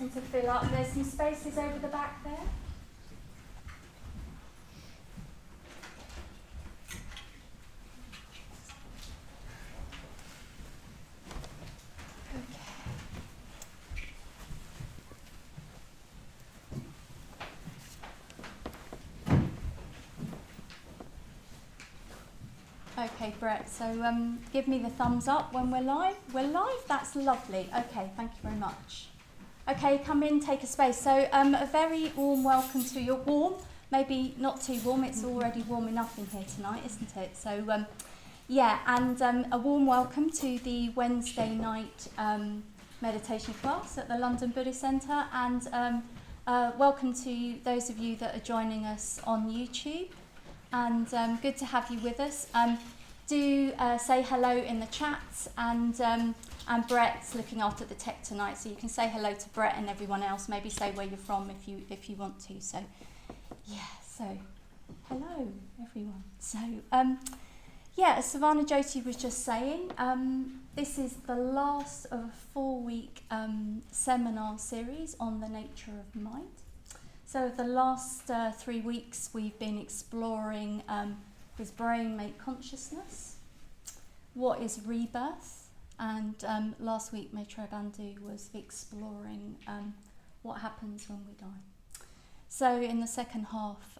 starting to fill up. There's some spaces over the back there. Okay, Brett, so give me the thumbs up when we're live. We're live? That's lovely. Okay, thank you very much. Okay, come in, take a space. So a very warm welcome to you. Warm, maybe not too warm, it's already warm enough in here tonight, isn't it? So yeah, and a warm welcome to the Wednesday night meditation class at the London Buddhist Centre, and welcome to those of you that are joining us on YouTube. And good to have you with us. Do say hello in the chat, and Brett's looking after the tech tonight, so you can say hello to Brett and everyone else. Maybe say where you're from if you want to. So yeah, so hello everyone. So yeah, as Savannah Jyoti was just saying, this is the last of a 4-week seminar series on the nature of mind. So the last 3 weeks we've been exploring does brain make consciousness? What is rebirth? And last week Maitreyabandhu was exploring what happens when we die. So in the second half,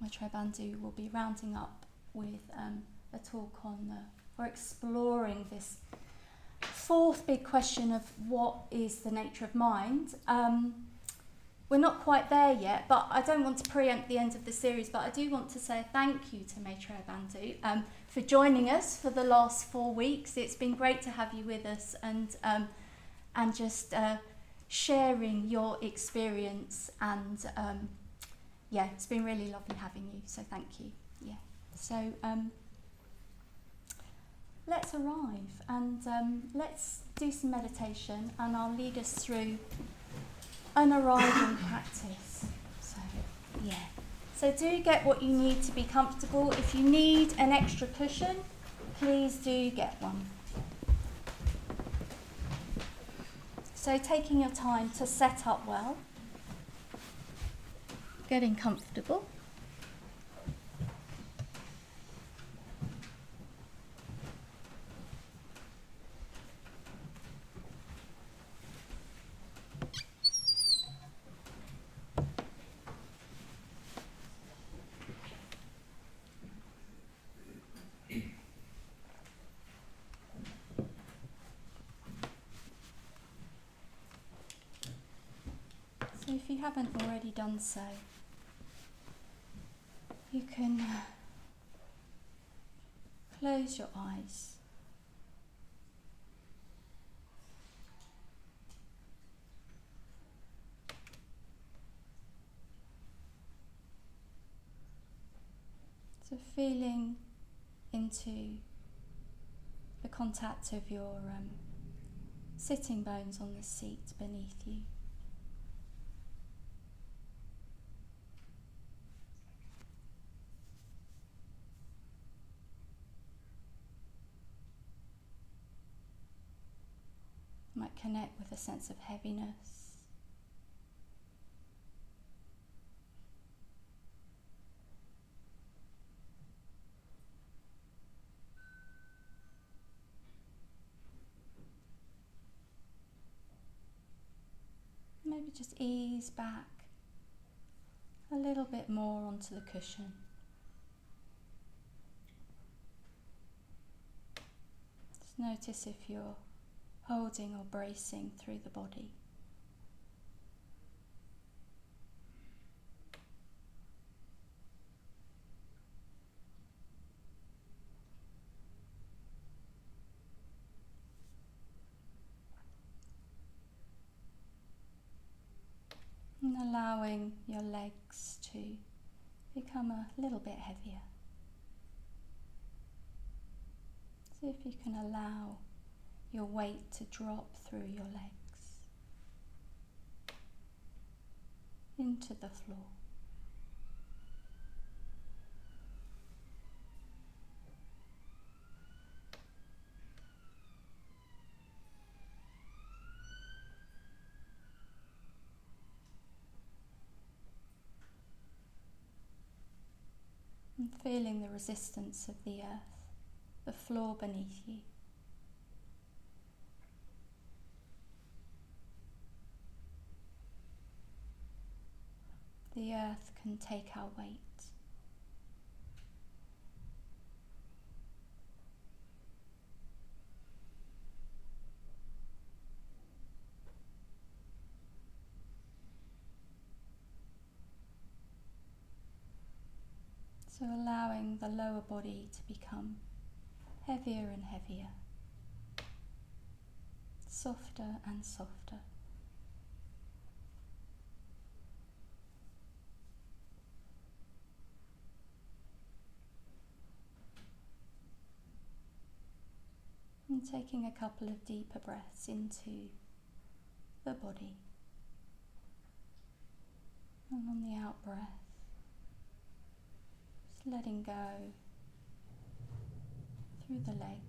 Maitreyabandhu will be rounding up with a talk on, or exploring this fourth big question of what is the nature of mind. We're not quite there yet, but I don't want to preempt the end of the series, but I do want to say thank you to Maitreyabandhu for joining us for the last 4 weeks. It's been great to have you with us, and just sharing your experience, and yeah, it's been really lovely having you, so thank you. Yeah, so let's arrive, and let's do some meditation, and I'll lead us through an arriving practice. So yeah, so do get what you need to be comfortable. If you need an extra cushion, please do get one. So taking your time to set up well, getting comfortable. So if you haven't already done so, you can close your eyes. So feeling into the contact of your sitting bones on the seat beneath you. Might connect with a sense of heaviness. Maybe just ease back a little bit more onto the cushion. Just notice if you're holding or bracing through the body. And allowing your legs to become a little bit heavier. See if you can allow your weight to drop through your legs into the floor. feeling the resistance of the earth, the floor beneath you. The earth can take our weight. So allowing the lower body to become heavier and heavier, softer and softer. And taking a couple of deeper breaths into the body. And on the out breath, just letting go through the legs.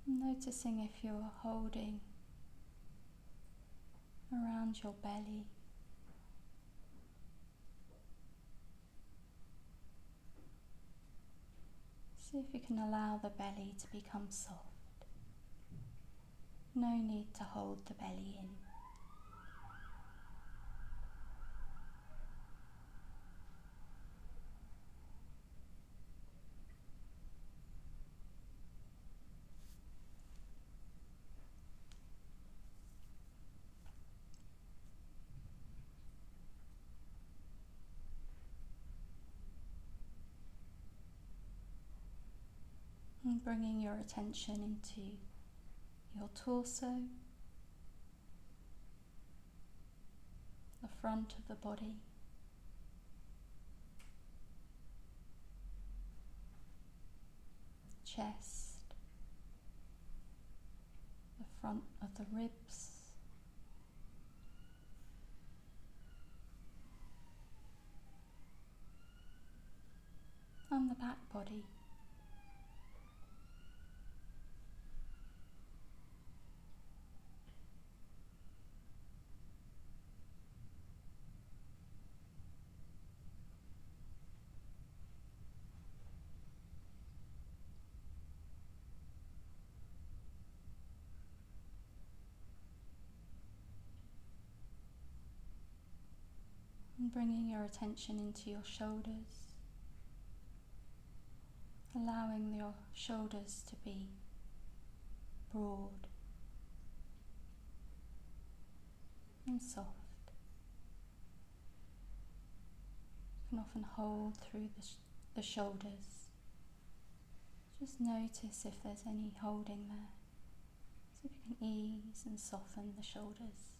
Noticing if you're holding around your belly. See if you can allow the belly to become soft. No need to hold the belly in. And bringing your attention into your torso, the front of the body, chest, the front of the ribs, and the back body. And bringing your attention into your shoulders, allowing your shoulders to be broad and soft. You can often hold through the shoulders. Just notice if there's any holding there. See if you can ease and soften the shoulders.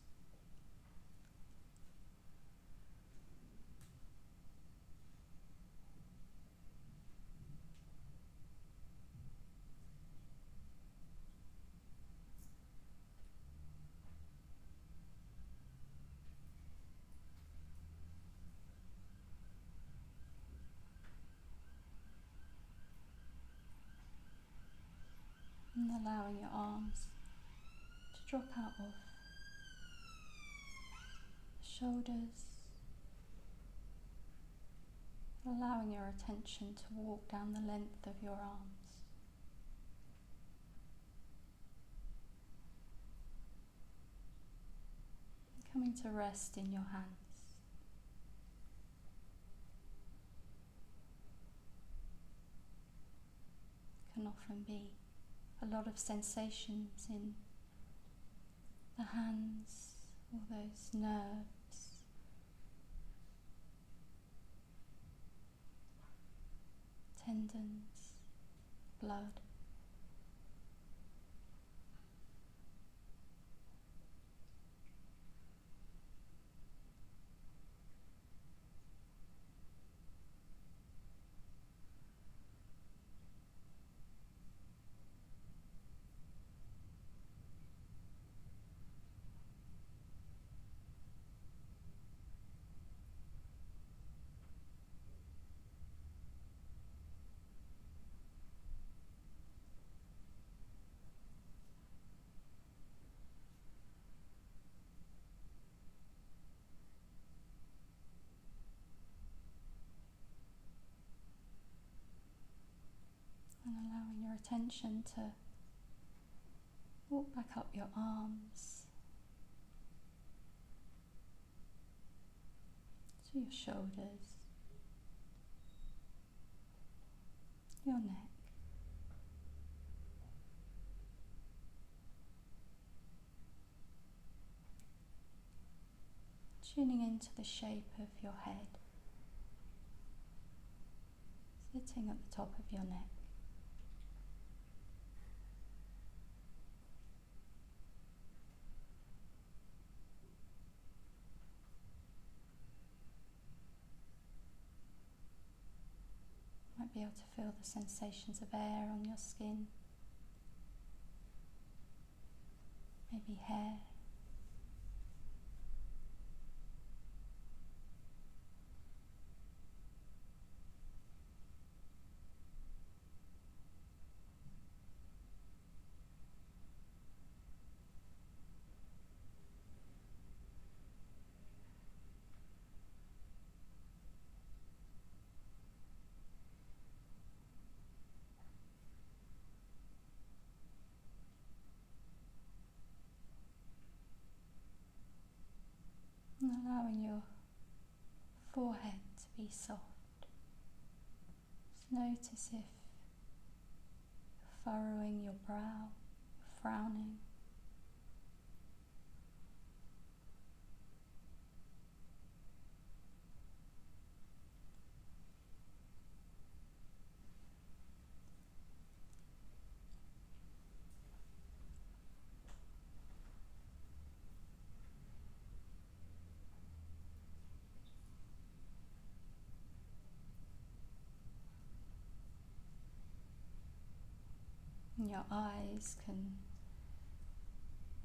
And allowing your arms to drop out of the shoulders, allowing your attention to walk down the length of your arms. Coming to rest in your hands. Can often be a lot of sensations in the hands, all those nerves, tendons, blood. attention to walk back up your arms to your shoulders, your neck. Tuning into the shape of your head, sitting at the top of your neck. Might be able to feel the sensations of air on your skin, maybe hair. And allowing your forehead to be soft. Just notice if you're furrowing your brow, frowning. And your eyes can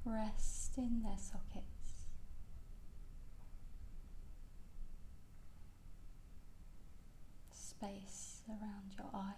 rest in their sockets. Space around your eyes.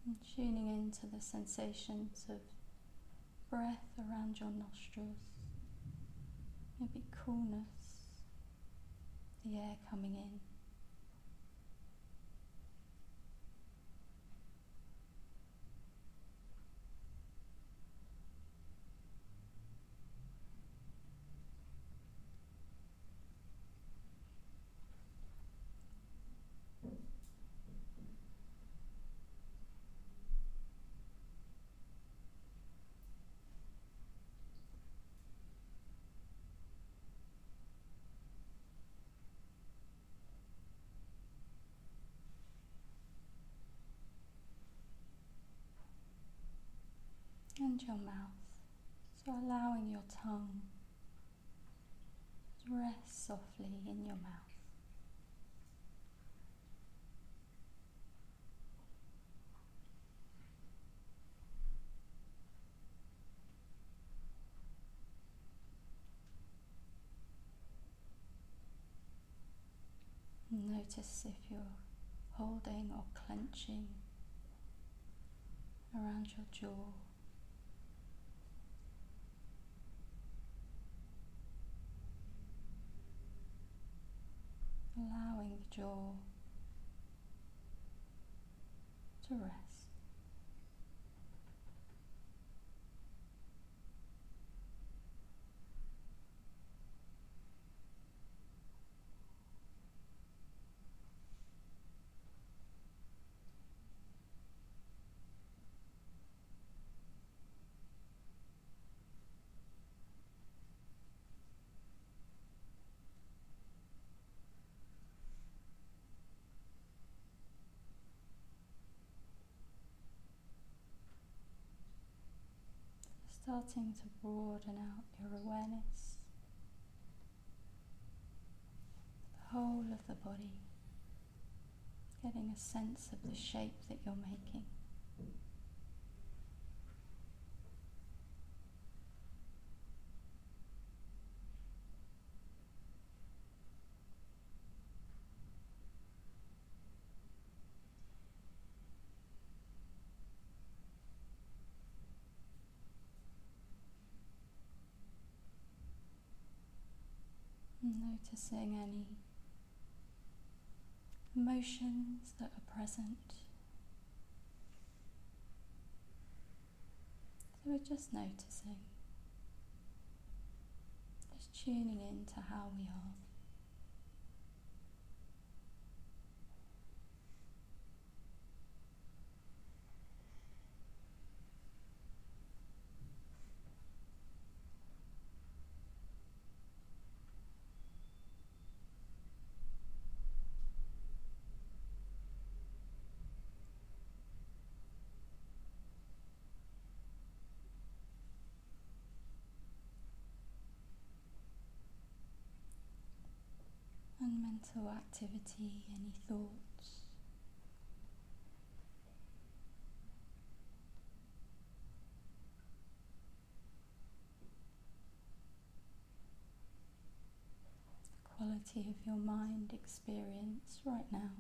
And tuning into the sensations of breath around your nostrils, maybe coolness, the air coming in. And your mouth, so allowing your tongue to rest softly in your mouth. Notice if you're holding or clenching around your jaw. Allowing the jaw to rest. Starting to broaden out your awareness, the whole of the body, getting a sense of the shape that you're making. Noticing any emotions that are present. So we're just noticing, just tuning in to how we are. And mental activity, any thoughts. The quality of your mind experience right now.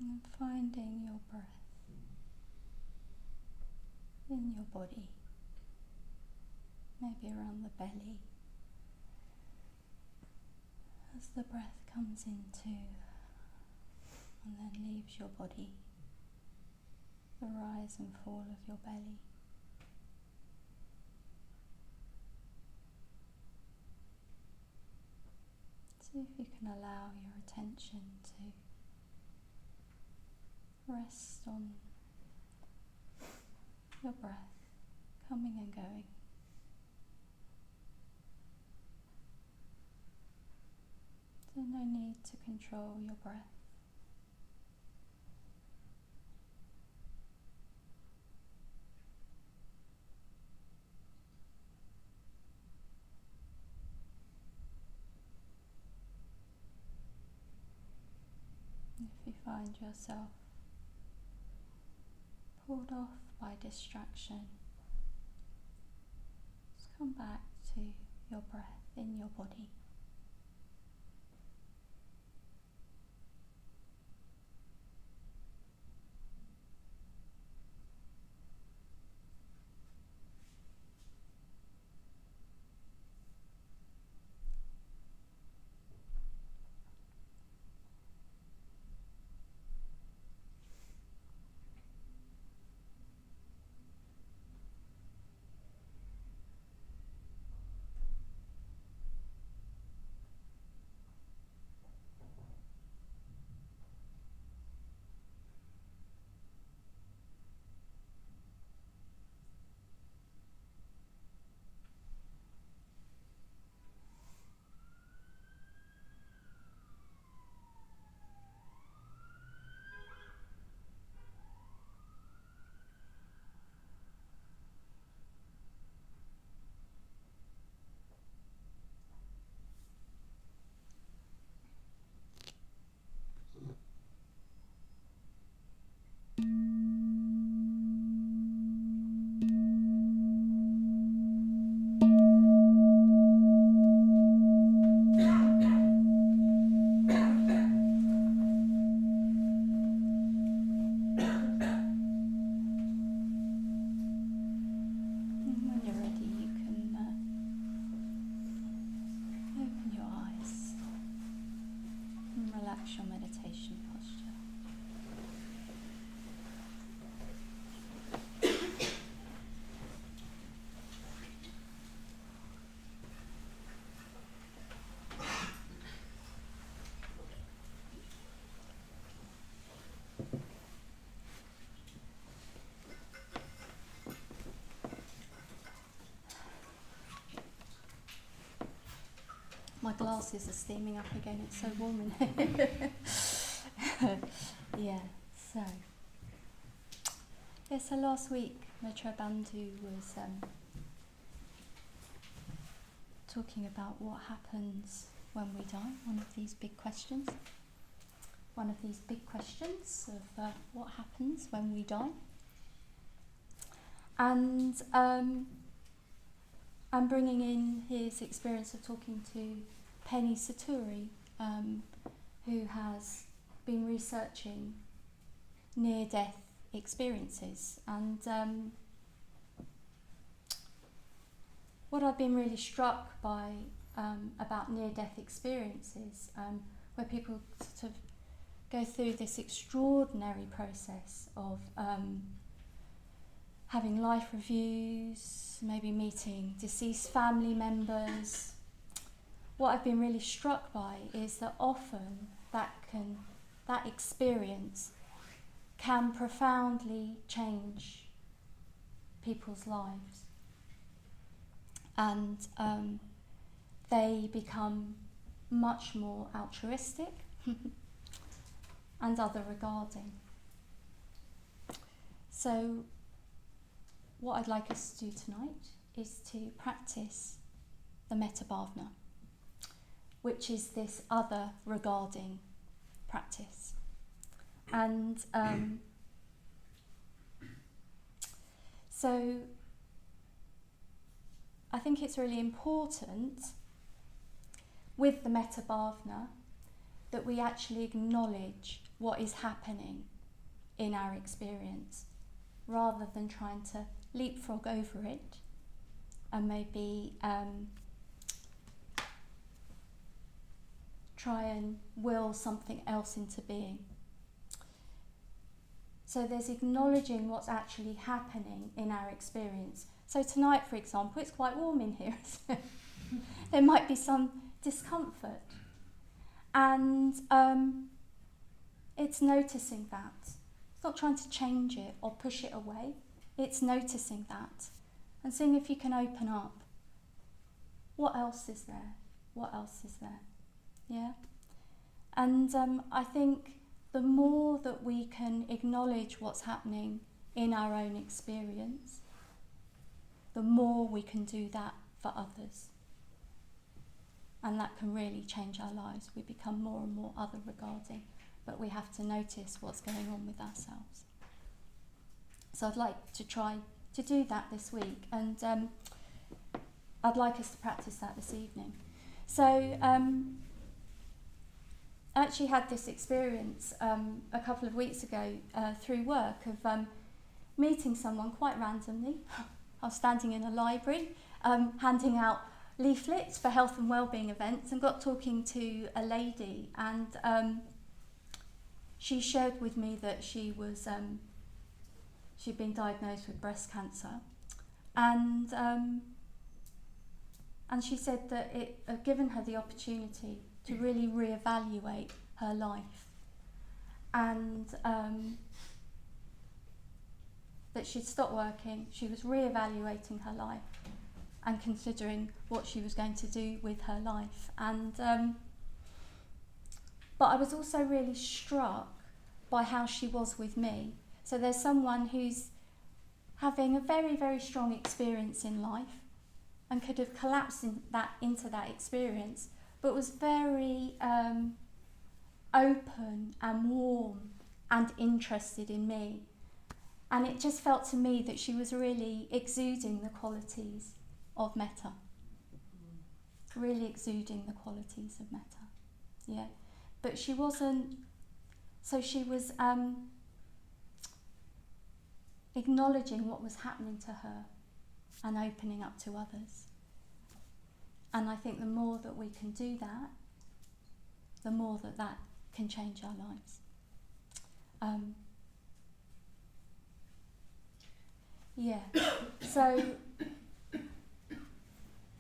And finding your breath in your body, maybe around the belly, as the breath comes into and then leaves your body, the rise and fall of your belly. See if you can allow your attention to rest on your breath coming and going. So no need to control your breath. If you find yourself pulled off by distraction, just come back to your breath in your body. Your meditation posture. glasses are steaming up again, it's so warm in here. Yeah, so last week Maitreyabandhu was talking about what happens when we die, one of these big questions of what happens when we die. And I'm bringing in his experience of talking to Penny Saturi, who has been researching near-death experiences. And what I've been really struck by about near-death experiences, where people sort of go through this extraordinary process of having life reviews, maybe meeting deceased family members. What I've been really struck by is that often that experience can profoundly change people's lives, and they become much more altruistic and other regarding. So what I'd like us to do tonight is to practice the metta bhavana, which is this other regarding practice. And so I think it's really important with the metta bhavana that we actually acknowledge what is happening in our experience, rather than trying to leapfrog over it and maybe try and will something else into being. So there's acknowledging what's actually happening in our experience. So tonight, for example, it's quite warm in here. There might be some discomfort, and it's noticing that. It's not trying to change it or push it away. It's noticing that and seeing if you can open up. What else is there? What else is there? Yeah? And I think the more that we can acknowledge what's happening in our own experience, the more we can do that for others. And that can really change our lives. We become more and more other regarding, but we have to notice what's going on with ourselves. So I'd like to try to do that this week, and I'd like us to practice that this evening. So I actually had this experience a couple of weeks ago through work of meeting someone quite randomly. I was standing in a library handing out leaflets for health and wellbeing events, and got talking to a lady, and she shared with me that she was she'd been diagnosed with breast cancer, and she said that it had given her the opportunity to really reevaluate her life, and that she'd stopped working, she was reevaluating her life and considering what she was going to do with her life. And but I was also really struck by how she was with me. So there's someone who's having a very, very strong experience in life and could have collapsed into that experience, but was very open and warm and interested in me. And it just felt to me that she was really exuding the qualities of metta. Really exuding the qualities of metta. Yeah. But she wasn't, so she was acknowledging what was happening to her and opening up to others. And I think the more that we can do that, the more that can change our lives. Yeah, so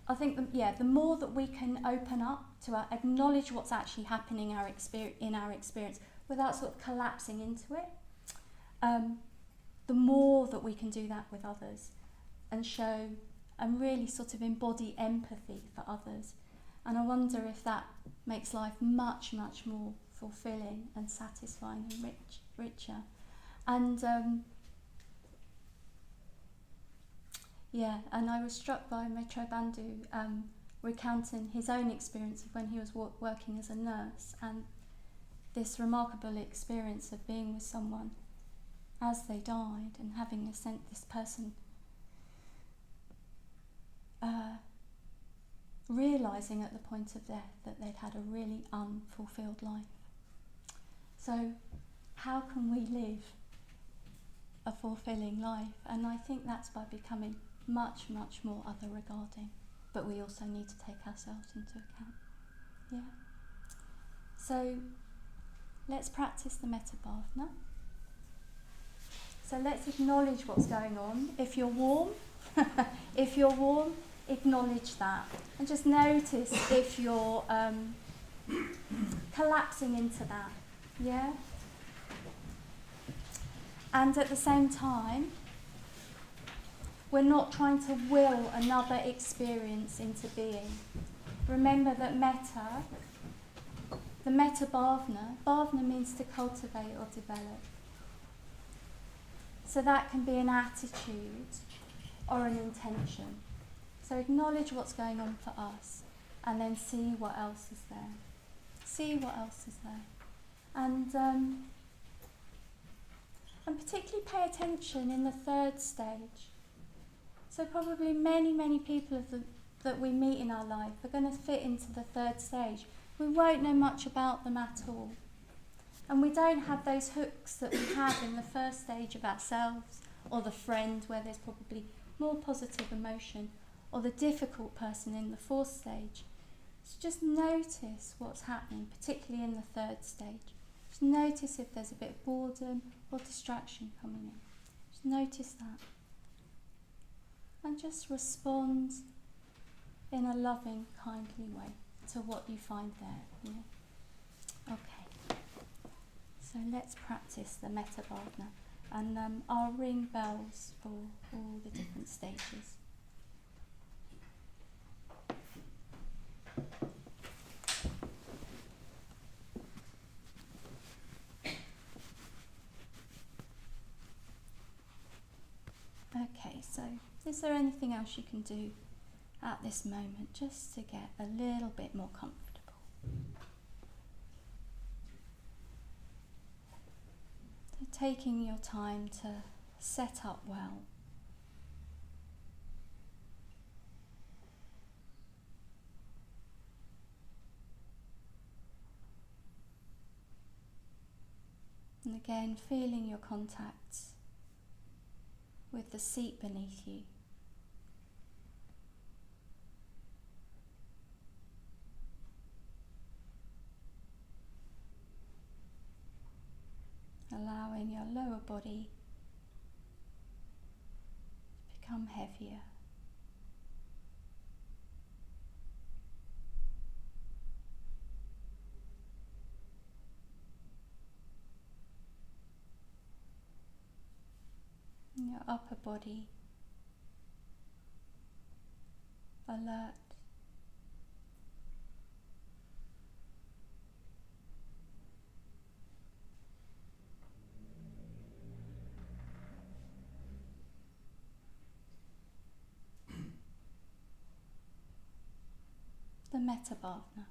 I think the more that we can open up to acknowledge what's actually happening in our experience without sort of collapsing into it, the more that we can do that with others and show and really sort of embody empathy for others, And I wonder if that makes life much, much more fulfilling and satisfying and richer. And and I was struck by Maitreyabandhu recounting his own experience of when he was working as a nurse, and this remarkable experience of being with someone as they died and having this person realising at the point of death that they'd had a really unfulfilled life. So how can we live a fulfilling life? And I think that's by becoming much, much more other regarding, but we also need to take ourselves into account. Yeah. So let's practice the Metta. So let's acknowledge what's going on. If you're warm, acknowledge that, and just notice if you're collapsing into that. Yeah. And at the same time, we're not trying to will another experience into being. Remember that metta, the Maitreyabandhu means to cultivate or develop. So that can be an attitude or an intention. So acknowledge what's going on for us, and then see what else is there. See what else is there. And particularly pay attention in the third stage. So probably many people that we meet in our life are going to fit into the third stage. We won't know much about them at all. And we don't have those hooks that we have in the first stage of ourselves, or the friend where there's probably more positive emotion, or the difficult person in the fourth stage. So just notice what's happening, particularly in the third stage. Just notice if there's a bit of boredom or distraction coming in. Just notice that. And just respond in a loving, kindly way to what you find there. Yeah? Okay. So let's practice the Maitreyabandhu, and I'll ring bells for all the different stages. Okay, so is there anything else you can do at this moment just to get a little bit more comfortable? So taking your time to set up well. And again, feeling your contact with the seat beneath you. Allowing your lower body to become heavier. And your upper body alert. The Maitreyabandhu.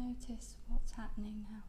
notice what's happening now.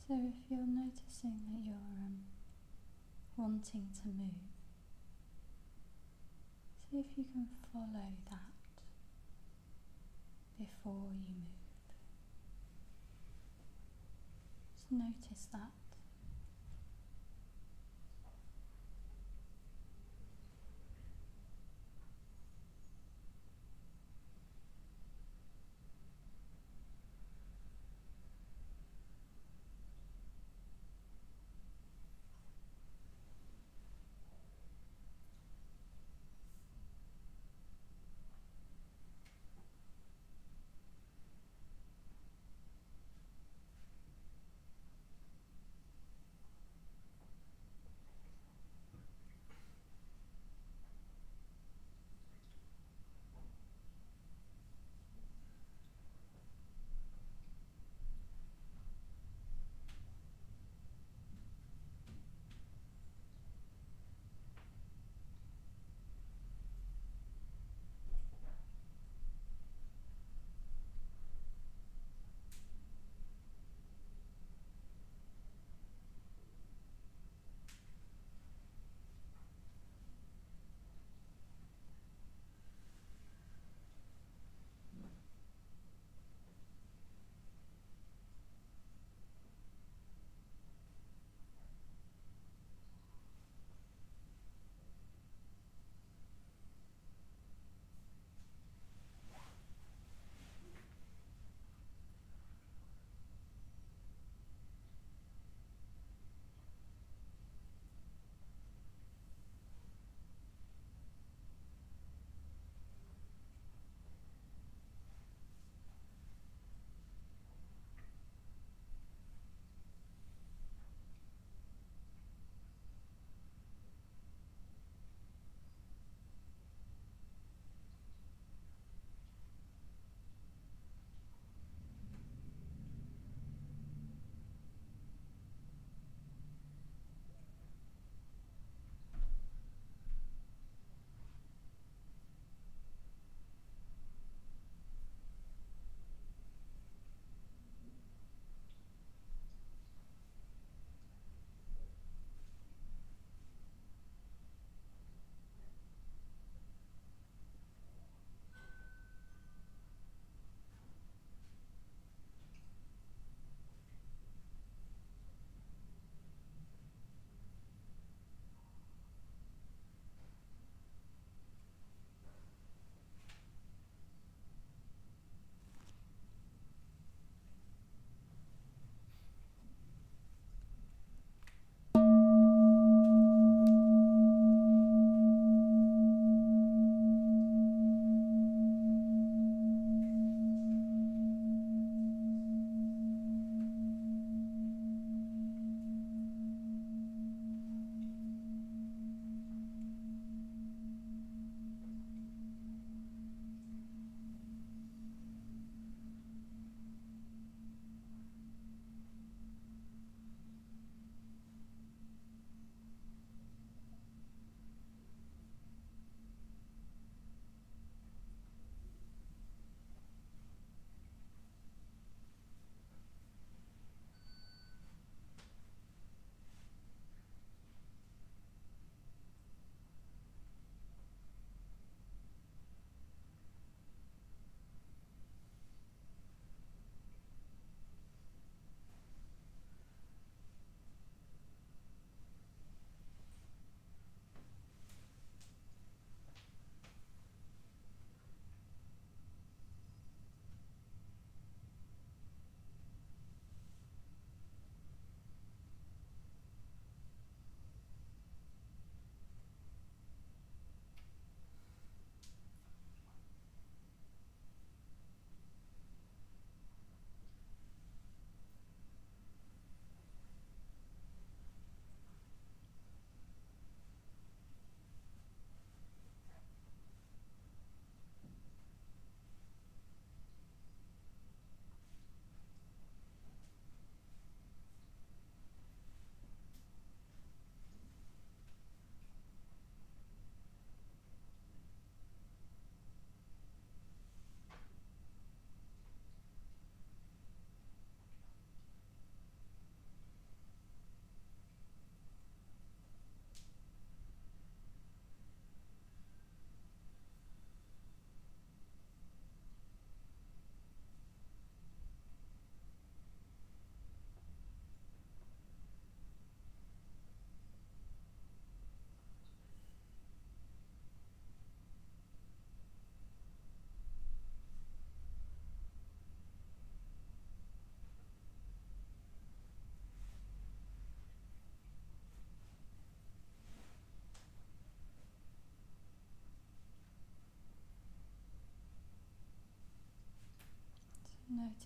So if you're noticing that you're wanting to move, see if you can follow that before you move. Just notice that.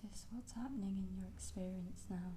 Notice what's happening in your experience now.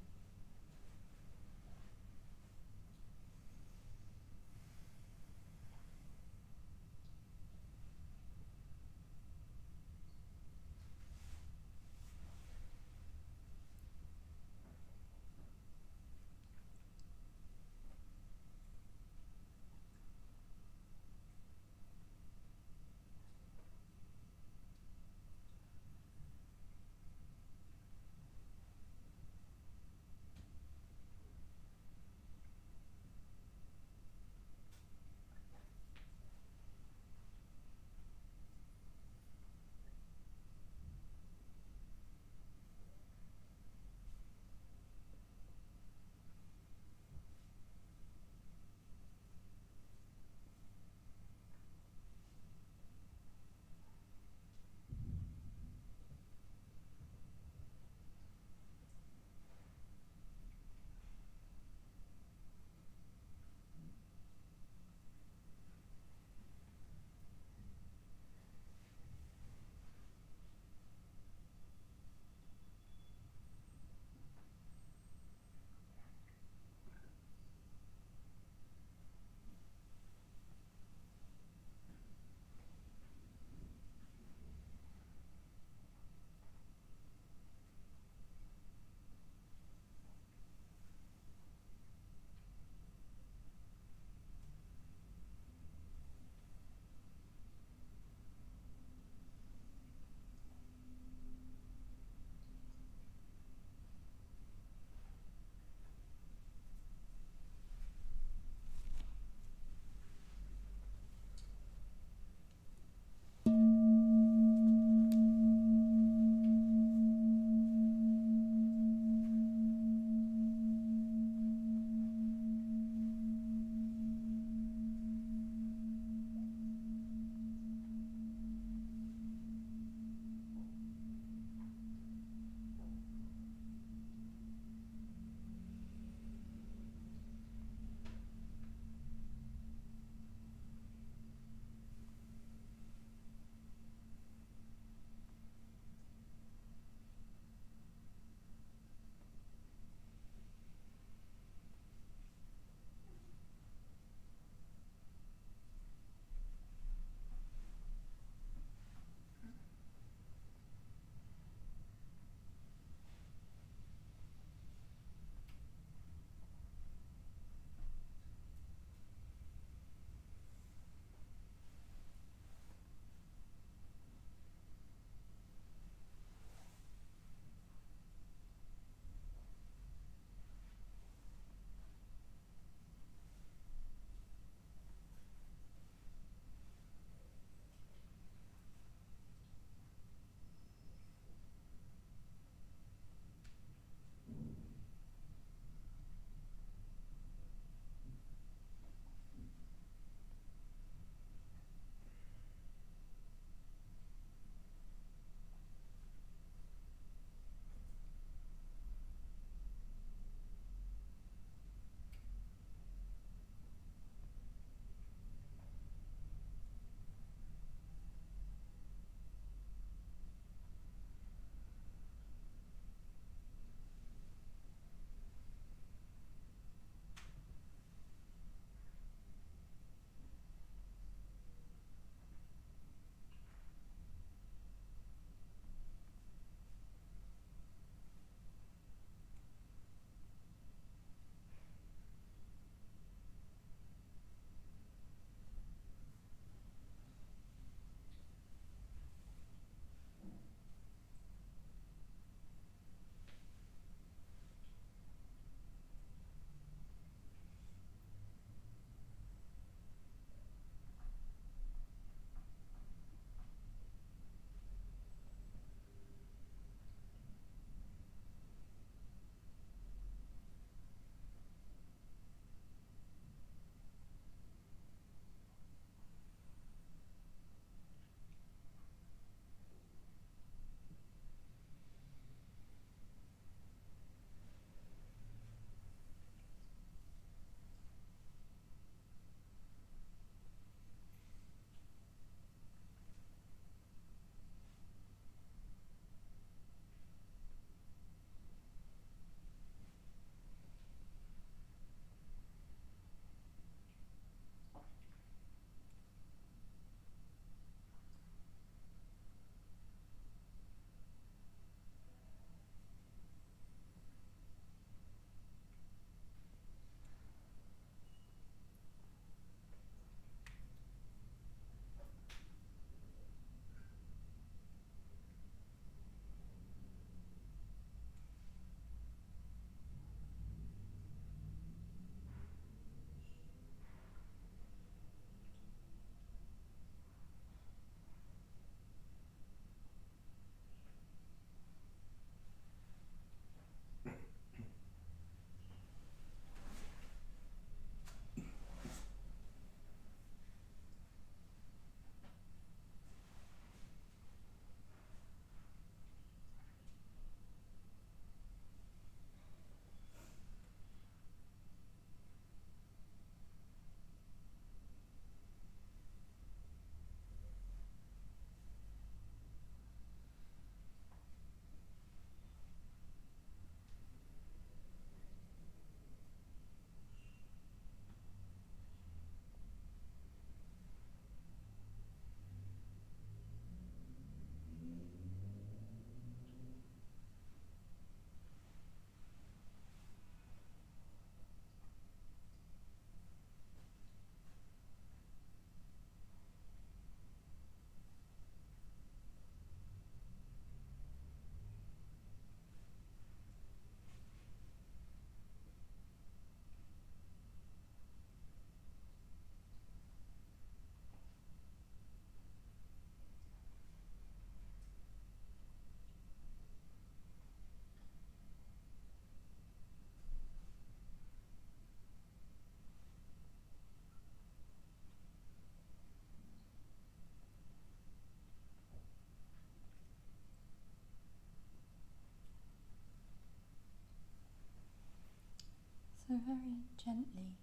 So very gently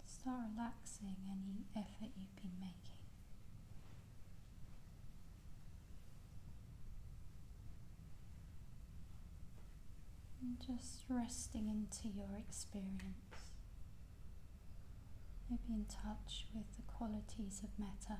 start relaxing any effort you've been making. And just resting into your experience. Maybe in touch with the qualities of metta.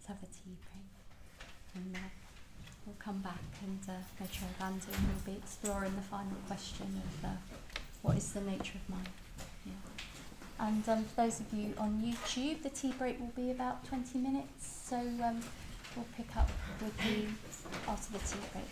Have a tea break, and we'll come back and Maitreyabandhu will be exploring the final question of what is the nature of mind. Yeah. And for those of you on YouTube, the tea break will be about 20 minutes, so we'll pick up with you after the tea break.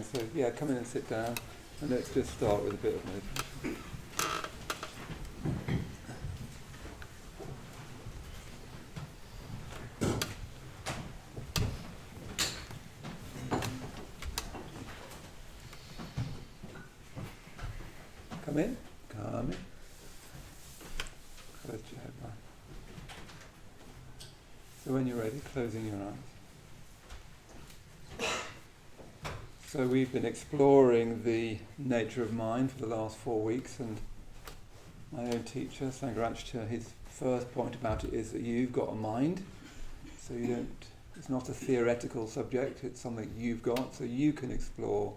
So yeah, come in and sit down, and let's just start with a bit of meditation. Come in, come in. Close your head now. So when you're ready, closing your eyes. So we've been exploring the nature of mind for the last 4 weeks, and my own teacher, Sangharajcha, his first point about it is that you've got a mind, so it's not a theoretical subject, it's something you've got, so you can explore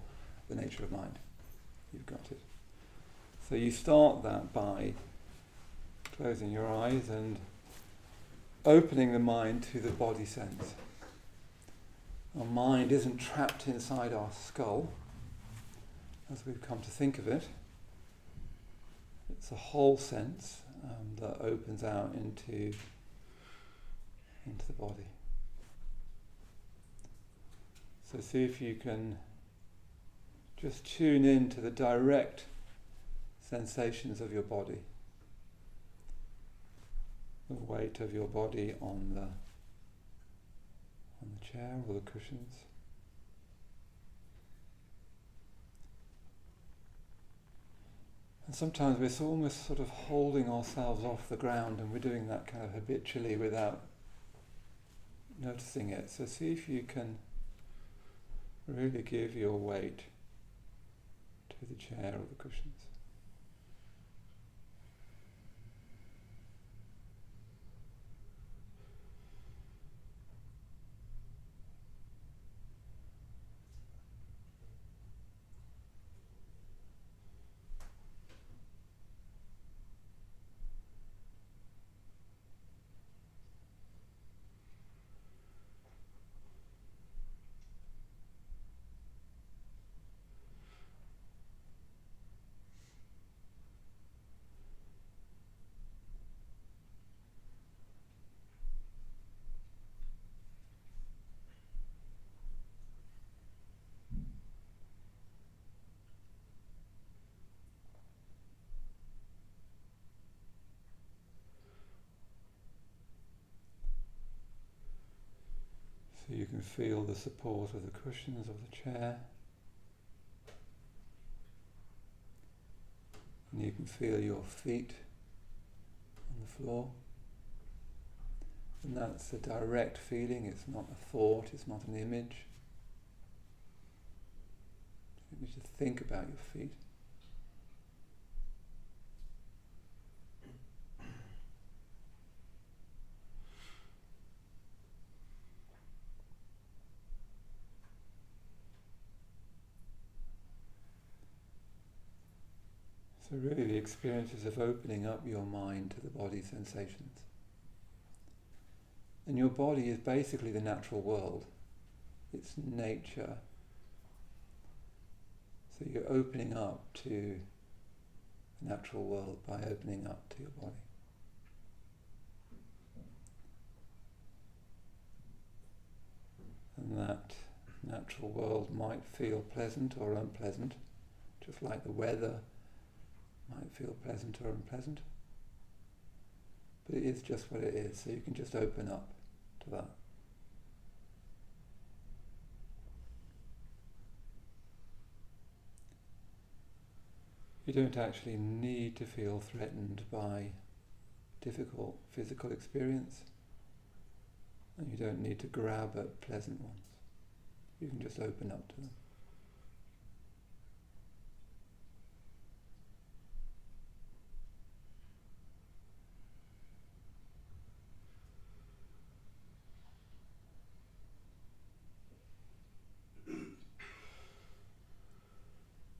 the nature of mind. You've got it. So you start that by closing your eyes and opening the mind to the body sense. Our mind isn't trapped inside our skull, as we've come to think of it. It's a whole sense that opens out into the body. So see if you can just tune in to the direct sensations of your body. The weight of your body on the chair or the cushions. And sometimes we're almost sort of holding ourselves off the ground, and we're doing that kind of habitually without noticing it. So see if you can really give your weight to the chair or the cushions. So you can feel the support of the cushions of the chair, and you can feel your feet on the floor, and that's a direct feeling, it's not a thought, it's not an image. You need to think about your feet. So really the experiences of opening up your mind to the body sensations. And your body is basically the natural world. It's nature. So you're opening up to the natural world by opening up to your body. And that natural world might feel pleasant or unpleasant, just like the weather might feel pleasant or unpleasant. But it is just what it is, so you can just open up to that. You don't actually need to feel threatened by difficult physical experience, and you don't need to grab at pleasant ones. You can just open up to them.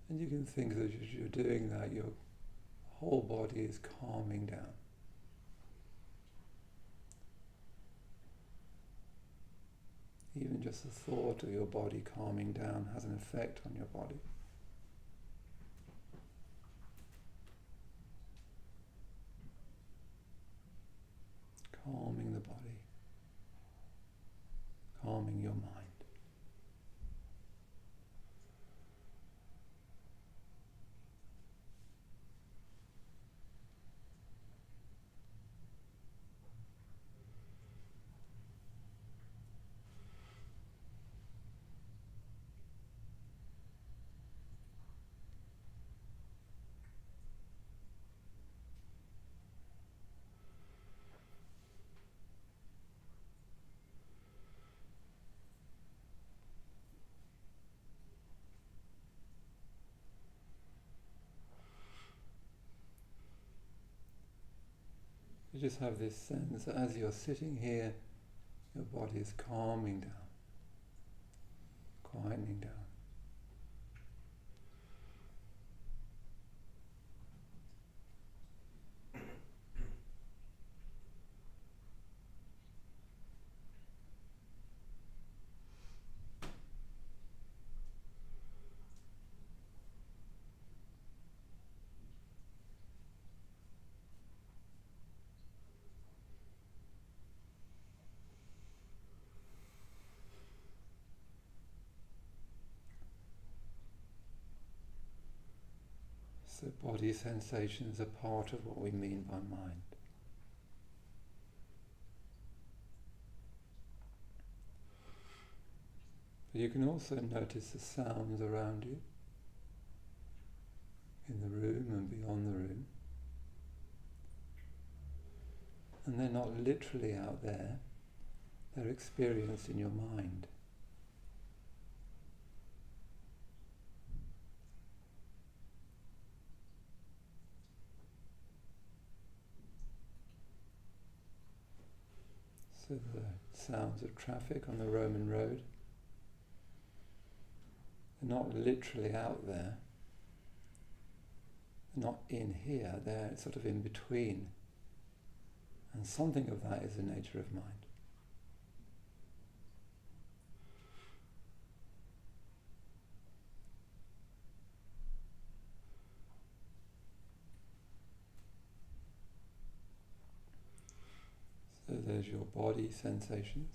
And you can think that as you're doing that, your whole body is calming down. Even just the thought of your body calming down has an effect on your body. Calming the body, calming your mind. just have this sense that as you're sitting here, your body is calming down, quietening down. So body sensations are part of what we mean by mind. But you can also notice the sounds around you, in the room and beyond the room. And they're not literally out there, they're experienced in your mind. So the sounds of traffic on the Roman road, they're not literally out there, they're not in here, they're sort of in between. And something of that is the nature of mind. So there's your body sensations.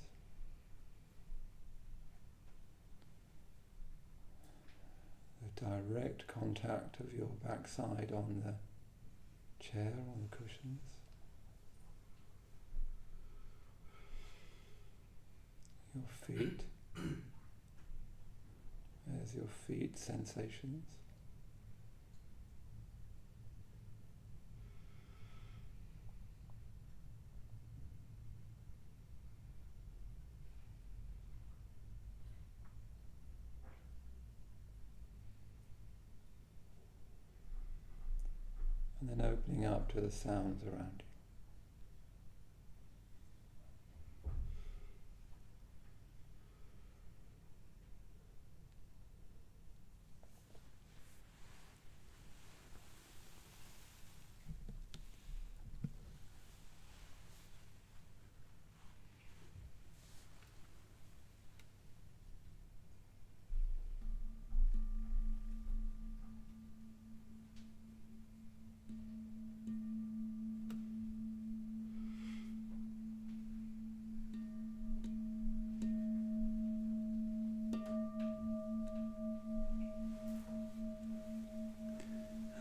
The direct contact of your backside on the chair, on the cushions. Your feet. There's your feet sensations. And then opening up to the sounds around you.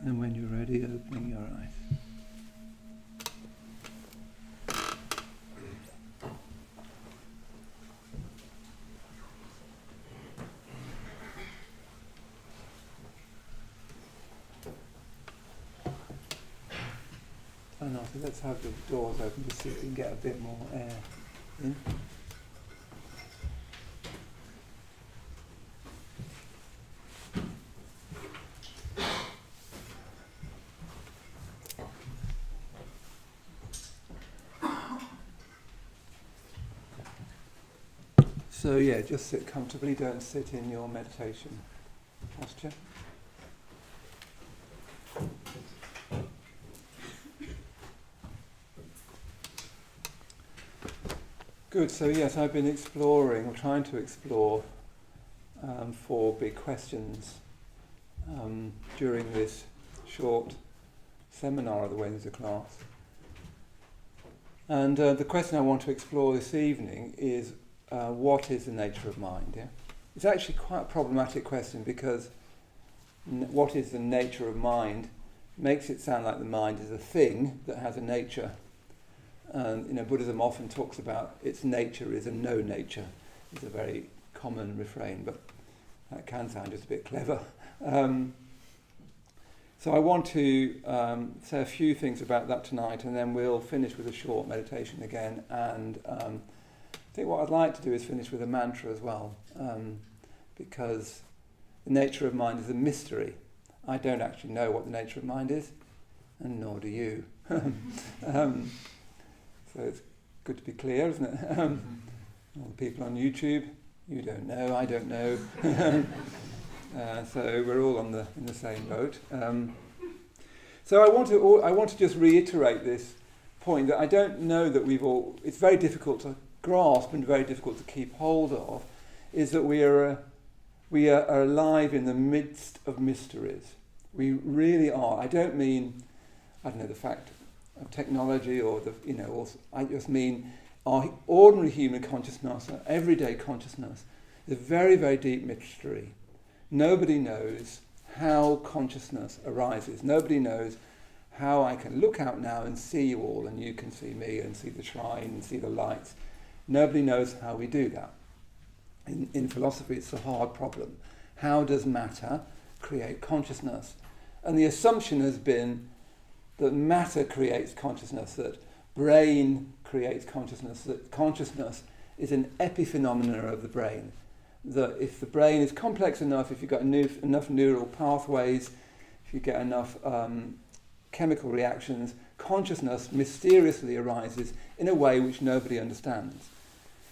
And when you're ready, opening your eyes. And also let's have the doors open to see if we can get a bit more air in. So yeah, just sit comfortably, don't sit in your meditation posture. Good, so yes, I've been exploring, or trying to explore, 4 big questions during this short seminar of the Wednesday class. And the question I want to explore this evening is what is the nature of mind? Yeah? It's actually quite a problematic question because what is the nature of mind makes it sound like the mind is a thing that has a nature. And Buddhism often talks about its nature is a no nature. It's a very common refrain, but that can sound just a bit clever. So I want to say a few things about that tonight, and then we'll finish with a short meditation again. And I think what I'd like to do is finish with a mantra as well, because the nature of mind is a mystery. I don't actually know what the nature of mind is, and nor do you. So it's good to be clear, isn't it? All the people on YouTube, you don't know, I don't know. So we're all in the same boat. So I want to just reiterate this point that I don't know that it's very difficult to grasp and very difficult to keep hold of, is that we are alive in the midst of mysteries. We really are. I don't mean, the fact of technology I just mean our ordinary human consciousness, our everyday consciousness, is a very, very deep mystery. Nobody knows how consciousness arises. Nobody knows how I can look out now and see you all, and you can see me and see the shrine and see the lights. Nobody knows how we do that. In philosophy, it's a hard problem. How does matter create consciousness? And the assumption has been that matter creates consciousness, that brain creates consciousness, that consciousness is an epiphenomena of the brain. That if the brain is complex enough, if you've got enough neural pathways, if you get enough chemical reactions, consciousness mysteriously arises in a way which nobody understands.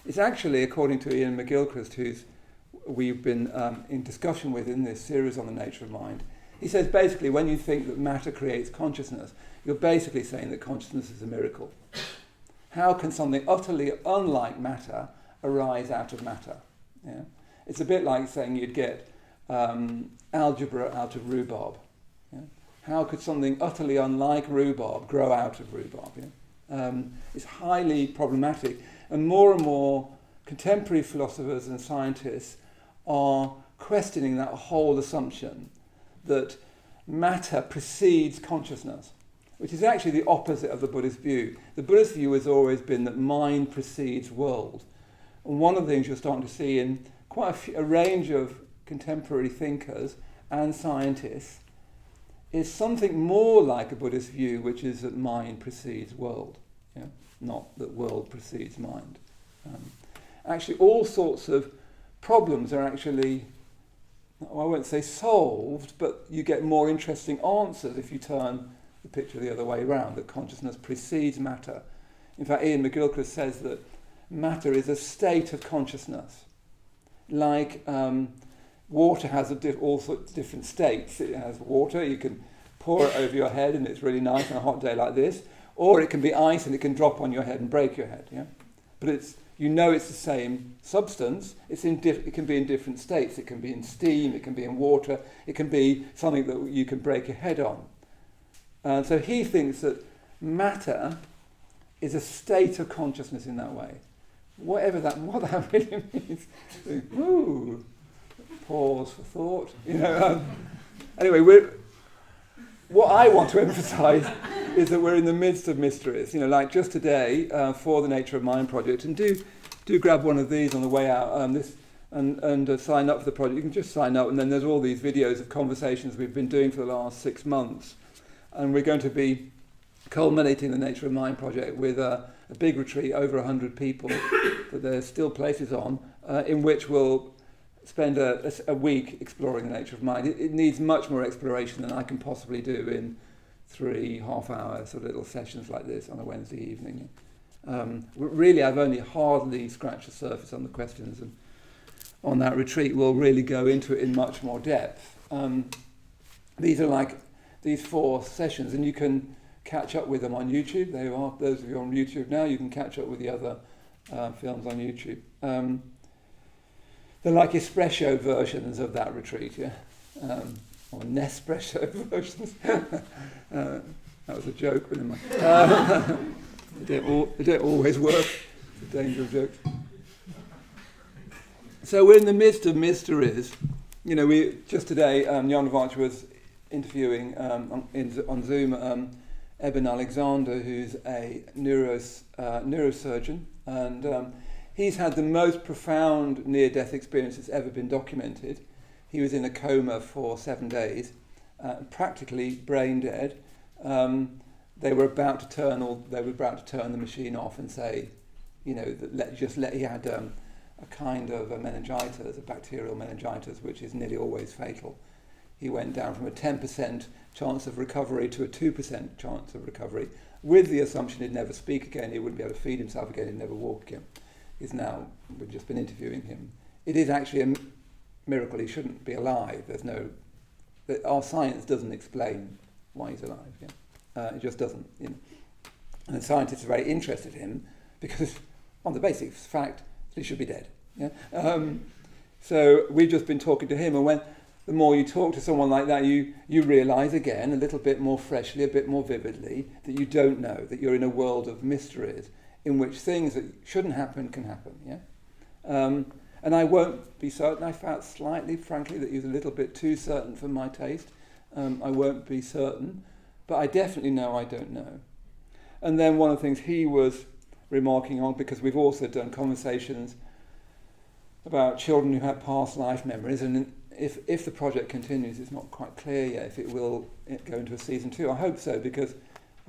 It's actually, according to Ian McGilchrist, who's we've been in discussion with in this series on the nature of mind, he says basically when you think that matter creates consciousness, you're basically saying that consciousness is a miracle. How can something utterly unlike matter arise out of matter? Yeah? It's a bit like saying you'd get algebra out of rhubarb. Yeah? How could something utterly unlike rhubarb grow out of rhubarb? Yeah? It's highly problematic. And more contemporary philosophers and scientists are questioning that whole assumption that matter precedes consciousness, which is actually the opposite of the Buddhist view. The Buddhist view has always been that mind precedes world. And one of the things you're starting to see in quite a range of contemporary thinkers and scientists is something more like a Buddhist view, which is that mind precedes world, yeah? Not that world precedes mind. Actually, all sorts of problems are actually, I won't say solved, but you get more interesting answers if you turn the picture the other way around, that consciousness precedes matter. In fact, Ian McGilchrist says that matter is a state of consciousness. Like water has all sorts of different states. It has water, you can pour it over your head and it's really nice on a hot day like this, or it can be ice and it can drop on your head and break your head. Yeah? But it's the same substance. It can be in different states. It can be in steam, it can be in water, it can be something that you can break your head on. So he thinks that matter is a state of consciousness in that way. What that really means. Ooh, pause for thought. Anyway, what I want to emphasise is that we're in the midst of mysteries. Like just today for the Nature of Mind project, and do grab one of these on the way out. And sign up for the project. You can just sign up, and then there's all these videos of conversations we've been doing for the last 6 months, and we're going to be culminating the Nature of Mind project with a big retreat, over 100 people that there's still places on, in which we'll spend a week exploring the nature of mind. It needs much more exploration than I can possibly do in 3 half-hour sort of little sessions like this on a Wednesday evening. Really, I've only hardly scratched the surface on the questions, and on that retreat we'll really go into it in much more depth. These are like these 4 sessions, and you can catch up with them on YouTube. Those of you on YouTube now, you can catch up with the other films on YouTube. They're like espresso versions of that retreat, yeah? Or Nespresso versions. That was a joke, but they don't always work. It's a dangerous joke. So we're in the midst of mysteries. We just today, Jan Vach was interviewing on Zoom Eben Alexander, who's a neurosurgeon, and he's had the most profound near-death experience that's ever been documented. He was in a coma for 7 days, practically brain dead. They were about to turn the machine off and say, he had a kind of a meningitis, a bacterial meningitis, which is nearly always fatal. he went down from a 10% chance of recovery to a 2% chance of recovery, with the assumption he'd never speak again, he wouldn't be able to feed himself again, he'd never walk again. We've just been interviewing him. It is actually a miracle he shouldn't be alive. Our science doesn't explain why he's alive. It just doesn't. And the scientists are very interested in him because, on the basic fact, that he should be dead. So we've just been talking to him, and the more you talk to someone like that, you realise again, a little bit more freshly, a bit more vividly, that you don't know, that you're in a world of mysteries in which things that shouldn't happen can happen. And I won't be certain. I felt slightly, frankly, that he was a little bit too certain for my taste. I won't be certain, but I definitely know I don't know. And then one of the things he was remarking on, because we've also done conversations about children who have past life memories, and if the project continues, it's not quite clear yet if it will go into a season 2. I hope so, because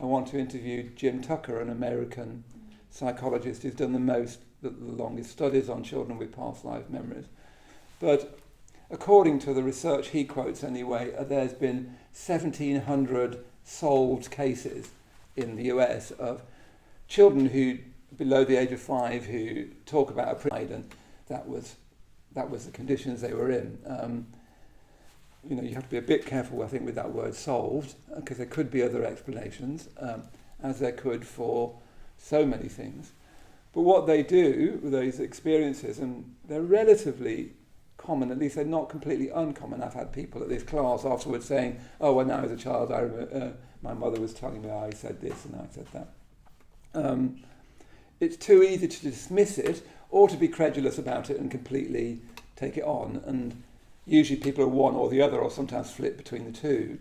I want to interview Jim Tucker, an American psychologist who's done the longest studies on children with past life memories. But according to the research he quotes anyway, there's been 1,700 solved cases in the US of children who below the age of 5 who talk about a pride, and that was the conditions they were in. You have to be a bit careful, I think, with that word solved, because there could be other explanations, as there could for so many things. But what they do with those experiences, and they're relatively common, at least they're not completely uncommon. I've had people at this class afterwards saying, oh, when I was a child, I remember my mother was telling me I said this and I said that. It's too easy to dismiss it or to be credulous about it and completely take it on. And usually people are one or the other, or sometimes flip between the two.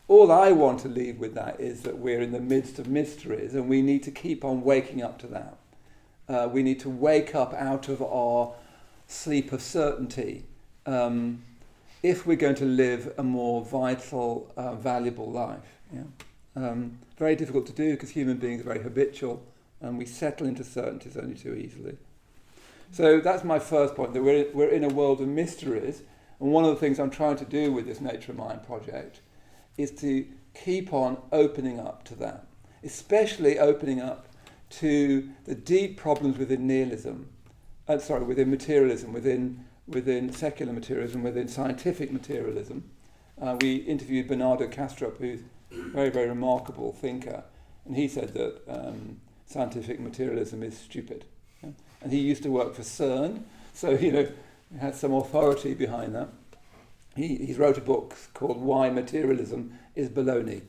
All I want to leave with that is that we're in the midst of mysteries, and we need to keep on waking up to that. We need to wake up out of our sleep of certainty if we're going to live a more vital, valuable life. Very difficult to do because human beings are very habitual, and we settle into certainties only too easily. So that's my first point, that we're in a world of mysteries, and one of the things I'm trying to do with this Nature of Mind project is to keep on opening up to that, especially opening up to the deep problems within nihilism, within materialism, within secular materialism, within scientific materialism. We interviewed Bernardo Kastrup, who's a very, very remarkable thinker, and he said that scientific materialism is stupid. And he used to work for CERN, so he had some authority behind that. He wrote a book called Why Materialism is Baloney,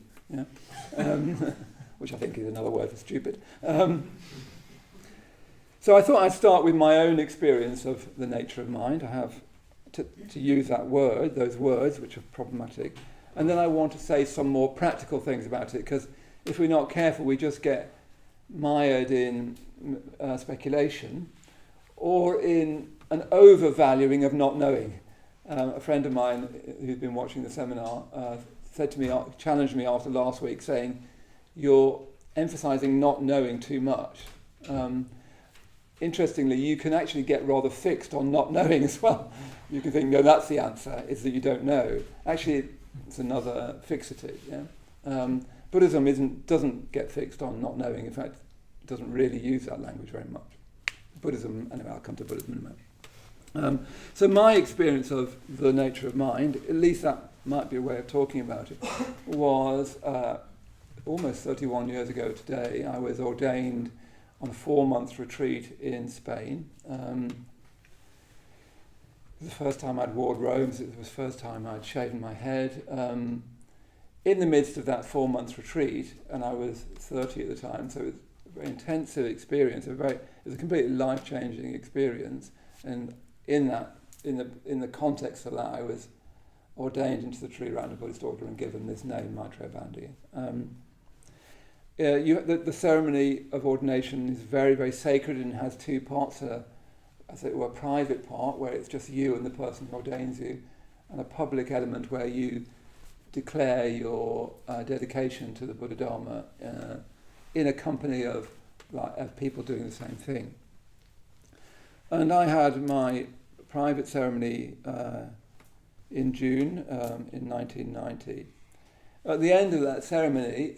which I think is another word for stupid. So I thought I'd start with my own experience of the nature of mind. I have to use those words, which are problematic. And then I want to say some more practical things about it, because if we're not careful, we just get mired in speculation or in an overvaluing of not knowing. A friend of mine who's been watching the seminar said to me, challenged me after last week, saying, you're emphasising not knowing too much. Interestingly, you can actually get rather fixed on not knowing as well. You can think, no, that's the answer, is that you don't know. Actually, it's another fixity. Buddhism doesn't get fixed on not knowing. In fact, it doesn't really use that language very much. Buddhism, anyway, I'll come to Buddhism in a moment. So my experience of the nature of mind, at least that might be a way of talking about it, was almost 31 years ago today. I was ordained on a 4-month retreat in Spain. It was the first time I'd worn robes. It was the first time I'd shaven my head. In the midst of that 4-month retreat, and I was 30 at the time, so it was a very intensive experience. It was a completely life-changing experience. And in the context of that, I was ordained into the Tree Round of Buddhist order and given this name, Maitreyabandhu. The ceremony of ordination is very, very sacred and has 2 parts: as it were, a private part where it's just you and the person who ordains you, and a public element where you declare your dedication to the Buddha Dharma in a company of people doing the same thing. And I had my private ceremony in June in 1990. At the end of that ceremony,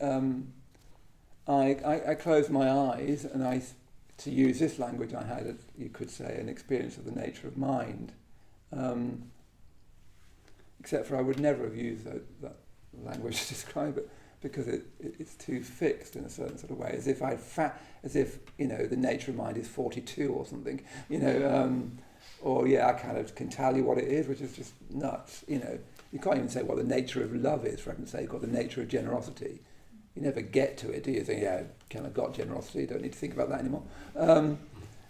I closed my eyes and to use this language, I had, you could say, an experience of the nature of mind. Except for I would never have used that language to describe it, because it's too fixed in a certain sort of way, as if the nature of mind is 42 or something, or I kind of can tell you what it is, which is just nuts. You can't even say what the nature of love is, for heaven's sake, or the nature of generosity. You never get to it, do you? Think, kind of got generosity, don't need to think about that anymore.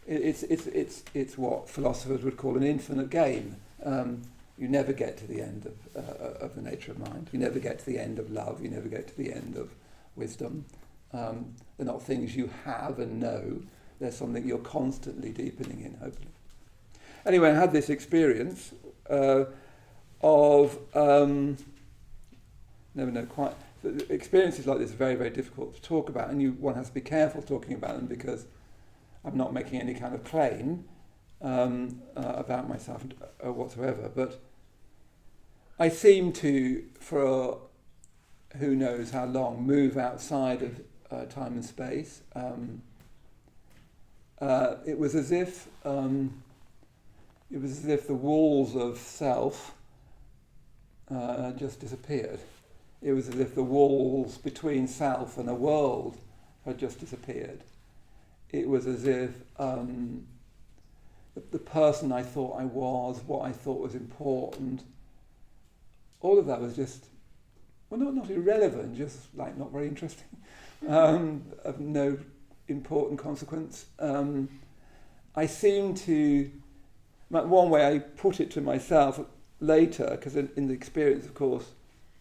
It's what philosophers would call an infinite game. You never get to the end of the nature of mind. You never get to the end of love. You never get to the end of wisdom. They're not things you have and know. They're something you're constantly deepening in, hopefully. Anyway, I had this experience of never know quite. Experiences like this are very, very difficult to talk about, and one has to be careful talking about them, because I'm not making any kind of claim about myself whatsoever. But I seem to, for who knows how long, move outside of time and space. It was as if the walls of self just disappeared. It was as if the walls between self and a world had just disappeared. It was as if the person I thought I was, what I thought was important, all of that was just, not irrelevant, just like not very interesting, of no important consequence. I seem to, one way I put it to myself later, because in the experience, of course,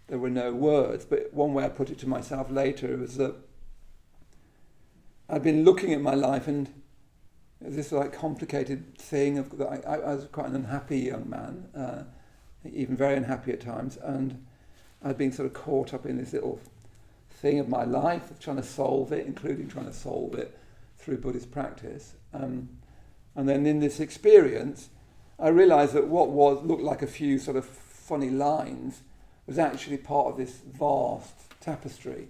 there were no words, but one way I put it to myself later was that I'd been looking at my life, and this like complicated thing of that I was quite an unhappy young man, even very unhappy at times, and I'd been sort of caught up in this little thing of my life, of trying to solve it, including trying to solve it through Buddhist practice. And then in this experience, I realised that what looked like a few sort of funny lines was actually part of this vast tapestry.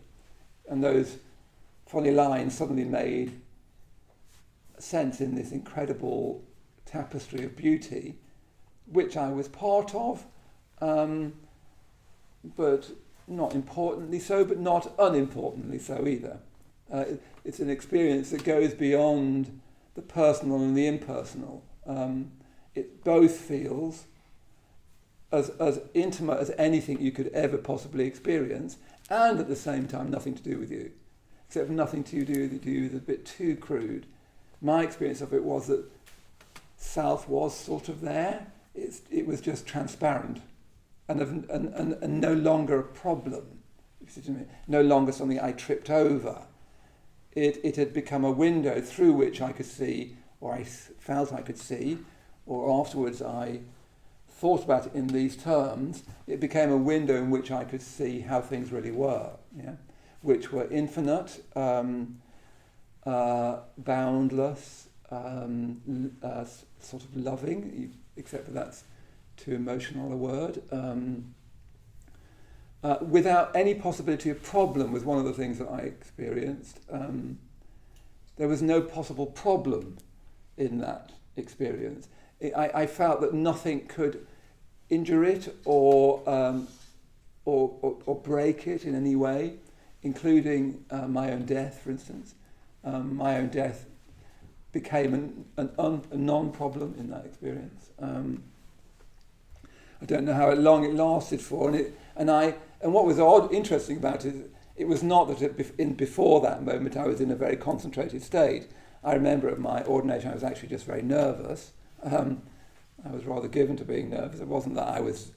And those funny lines suddenly made sense in this incredible tapestry of beauty, which I was part of, but not importantly so, but not unimportantly so either. It's an experience that goes beyond the personal and the impersonal. It both feels as intimate as anything you could ever possibly experience, and at the same time nothing to do with you, except nothing to do with you is a bit too crude. My experience of it was that self was sort of there. It was just transparent, and no longer a problem. No longer something I tripped over. It had become a window through which I could see, or I felt I could see, or afterwards I thought about it in these terms. It became a window in which I could see how things really were, which were infinite, boundless, sort of loving, except that that's too emotional a word, without any possibility of problem was one of the things that I experienced. There was no possible problem in that experience. I felt that nothing could injure it or break it in any way, including my own death, for instance. My own death became a non-problem in that experience. I don't know how long it lasted for, and what was interesting about it was not that before that moment I was in a very concentrated state. I remember at my ordination I was actually just very nervous. I was rather given to being nervous. It wasn't that I was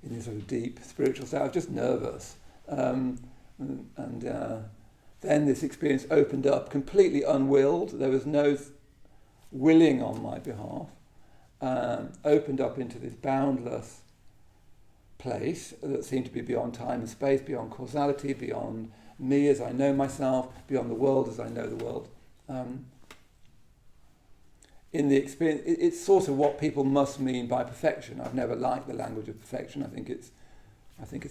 in this sort of deep spiritual state. I was just nervous. Then this experience opened up completely unwilled. There was no willing on my behalf. Opened up into this boundless place that seemed to be beyond time and space, beyond causality, beyond me as I know myself, beyond the world as I know the world. in the experience, it's sort of what people must mean by perfection. I've never liked the language of perfection. I think it's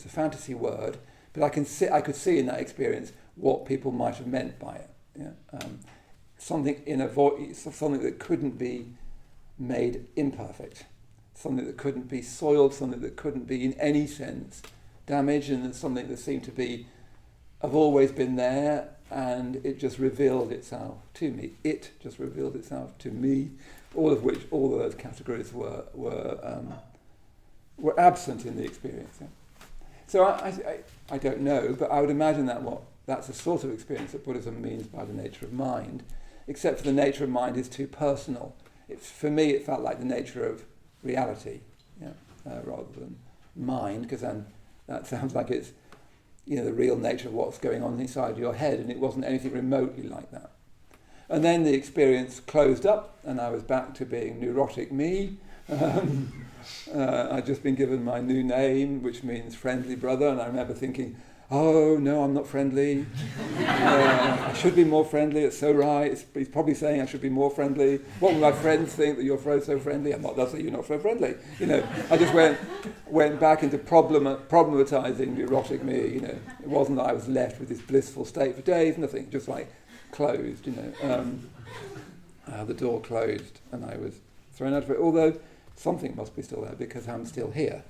a fantasy word, but I could see in that experience what people might have meant by it. Yeah? Something that couldn't be made imperfect, something that couldn't be soiled, something that couldn't be in any sense damaged, and something that seemed to have always been there, and it just revealed itself to me. It just revealed itself to me, all of those categories were absent in the experience. Yeah. So I don't know, but I would imagine that's the sort of experience that Buddhism means by the nature of mind, except for the nature of mind is too personal. For me, it felt like the nature of reality, rather than mind, because then that sounds like it's the real nature of what's going on inside your head, and it wasn't anything remotely like that. And then the experience closed up, and I was back to being neurotic me. I'd just been given my new name, which means friendly brother, and I remember thinking, oh, no, I'm not friendly. I should be more friendly, it's so right. He's probably saying I should be more friendly. What will my friends think that you're so friendly? I'm not, they'll say you're not so friendly. I just went back into problematizing neurotic me. It wasn't that I was left with this blissful state for days, nothing, just like closed, the door closed and I was thrown out of it, although something must be still there because I'm still here,